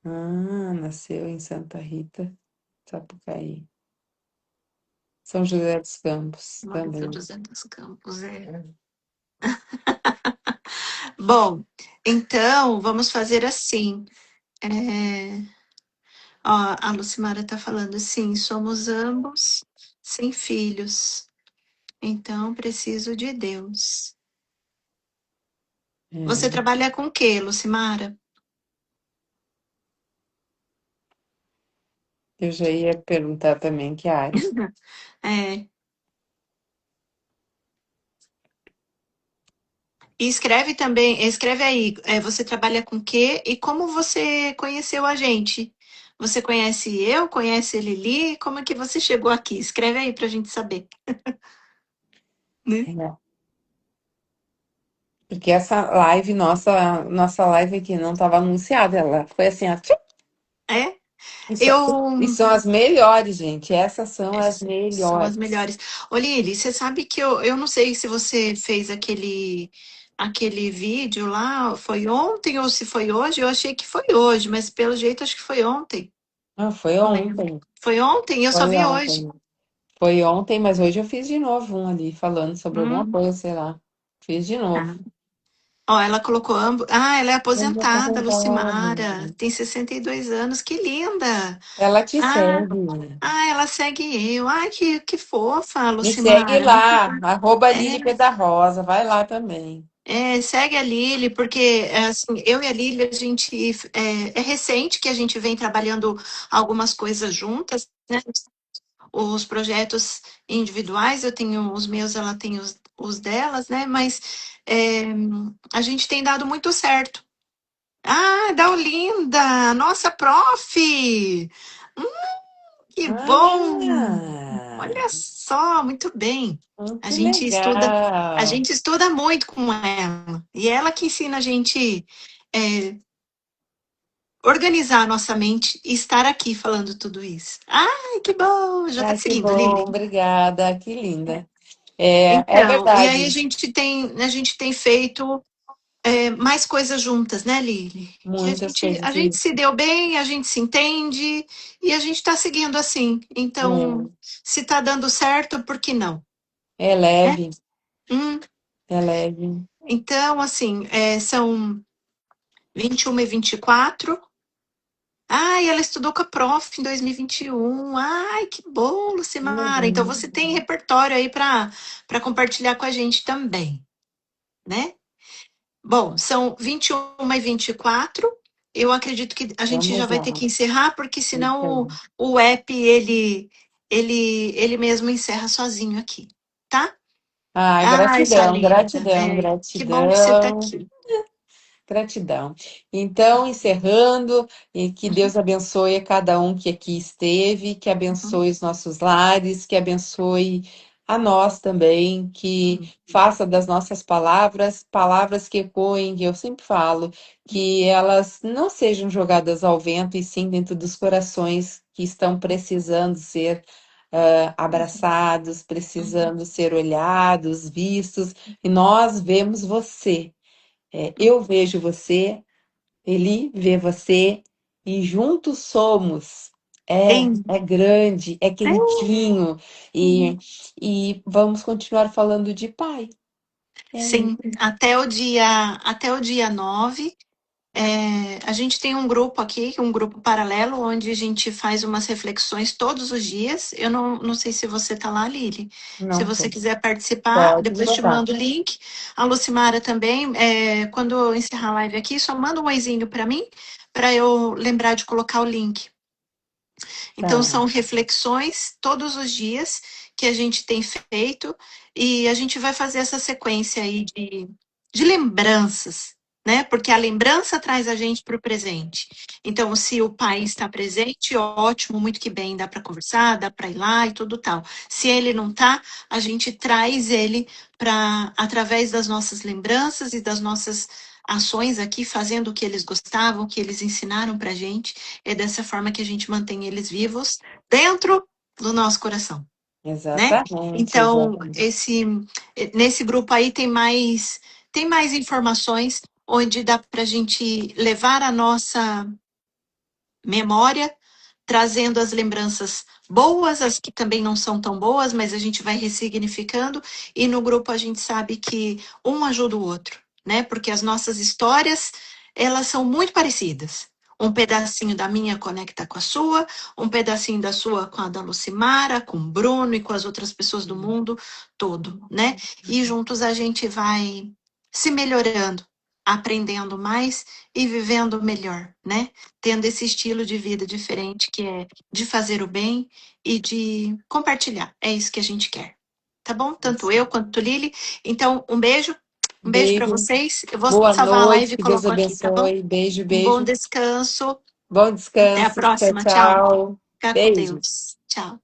Ah, nasceu em Santa Rita, Sapucaí. São José dos Campos Mora em São também. José dos Campos, é. Bom, então vamos fazer assim. É, ó, a Lucimara está falando assim: somos ambos sem filhos, então preciso de Deus. Você É, trabalha com o quê, Lucimara? eu já ia perguntar também que área. É, e escreve também, escreve aí, você trabalha com o quê e como você conheceu a gente? Você conhece eu, conhece a Lili? Como é que você chegou aqui? Escreve aí pra gente saber, né? É, porque essa live, nossa live aqui não estava anunciada, ela foi assim, ó, tchum, É, e, só- e eu são as melhores, gente. Essas são as são as melhores. melhores. Ô, Lili, você sabe que eu não sei se você fez aquele vídeo lá, foi ontem ou se foi hoje? Eu achei que foi hoje, mas pelo jeito acho que foi ontem. Ah, foi Não lembro. ontem. Foi ontem, eu só Foi vi hoje. ontem. Foi ontem, mas hoje eu fiz de novo um ali, falando sobre alguma Hum, coisa, sei lá. Fiz de novo. tá. Ó, ela colocou ambos. Ah, ela é Vamos aposentada, apresentar. Lucimara. Tem 62 anos. Que linda. Ela te Ah, segue. ela segue eu. Ai, que fofa, Me segue Lucimara. Muito lá, bom. arroba Lili É, Pedarrosa, vai lá também. segue a Lili, porque assim, eu e a Lili, a gente é recente que a gente vem trabalhando algumas coisas juntas, né? Os projetos individuais, eu tenho os meus, ela tem os delas, né? Mas é, a gente tem dado muito certo. Ah, Daulinda! Nossa, prof! Hum, que bom! Ah, Olha só, muito bem. A que gente estuda, a legal. gente estuda muito com ela. E ela que ensina a gente é, organizar a nossa mente e estar aqui falando tudo isso. Ai, que bom! Já tá Ai, que seguindo, bom, Lili. obrigada, que linda. É Então, e verdade, aí a gente tem feito mais coisas juntas, né, Lili? Que a muitas gente, coisas a gente se juntas. deu bem, a gente se entende e a gente está seguindo assim. Então, É, se está dando certo, por que não? é Né? leve, Hum, é leve. então, assim, são 21h24. Ai, ela estudou com a prof em 2021. Ai, que bom, Que Lucimara. Então legal. você tem repertório aí para compartilhar com a gente também, né? Bom, são 21h24. Eu acredito que a gente já Vamos vai lá. ter que encerrar, porque senão Então. o app ele mesmo encerra sozinho aqui, tá? Ai, Ai, sua gratidão, linda. gratidão, É, que bom que você está gratidão. aqui. Gratidão. Então, encerrando, e que Deus abençoe a cada um que aqui esteve, que Uhum, abençoe os nossos lares, que abençoe a nós também, que uhum, faça das nossas palavras, palavras que ecoem, que eu sempre falo, que elas não sejam jogadas ao vento, e sim dentro dos corações que estão precisando ser abraçados, uhum, precisando ser olhados, vistos, e nós vemos você. uhum. Eu vejo você, ele vê você e juntos somos. Sim, É grande, é sim, quentinho e vamos continuar falando de pai. É sim. isso. Até o dia 9. A gente tem um grupo aqui, um grupo paralelo, onde a gente faz umas reflexões todos os dias. Eu não sei se você está lá, Lili. Se Não você tô. quiser participar, Pode depois te botar. mando o link. A Lucimara também. Quando eu encerrar a live aqui, só manda um oizinho para mim, para eu lembrar de colocar o link. Então, Tá. são reflexões todos os dias que a gente tem feito e a gente vai fazer essa sequência aí de lembranças, né? Porque a lembrança traz a gente para o presente. Então, se o pai está presente, ótimo, muito que bem, dá para conversar, dá para ir lá e tudo tal. Se ele não está, a gente traz ele para, através das nossas lembranças e das nossas ações aqui, fazendo o que eles gostavam, o que eles ensinaram para a gente. É dessa forma que a gente mantém eles vivos dentro do nosso coração, né? Exatamente, Então, exatamente. nesse grupo aí tem mais informações onde dá para a gente levar a nossa memória, trazendo as lembranças boas, as que também não são tão boas, mas a gente vai ressignificando, e no grupo a gente sabe que um ajuda o outro, né? Porque as nossas histórias, elas são muito parecidas. Um pedacinho da minha conecta com a sua, um pedacinho da sua com a da Lucimara, com o Bruno e com as outras pessoas do mundo todo, né? E juntos a gente vai se melhorando, aprendendo mais e vivendo melhor, né? Tendo esse estilo de vida diferente que é de fazer o bem e de compartilhar. É isso que a gente quer. Tá bom? Tanto eu quanto Lili. Então, um beijo para Beijo, vocês. Eu vou boa salvar a noite, live e que Deus coloco aqui, tá bom? abençoe. Beijo, Um bom beijo. descanso. Bom Até a descanso. Tchau, próxima. Tchau. tchau. Fica com Beijo. Deus. Tchau.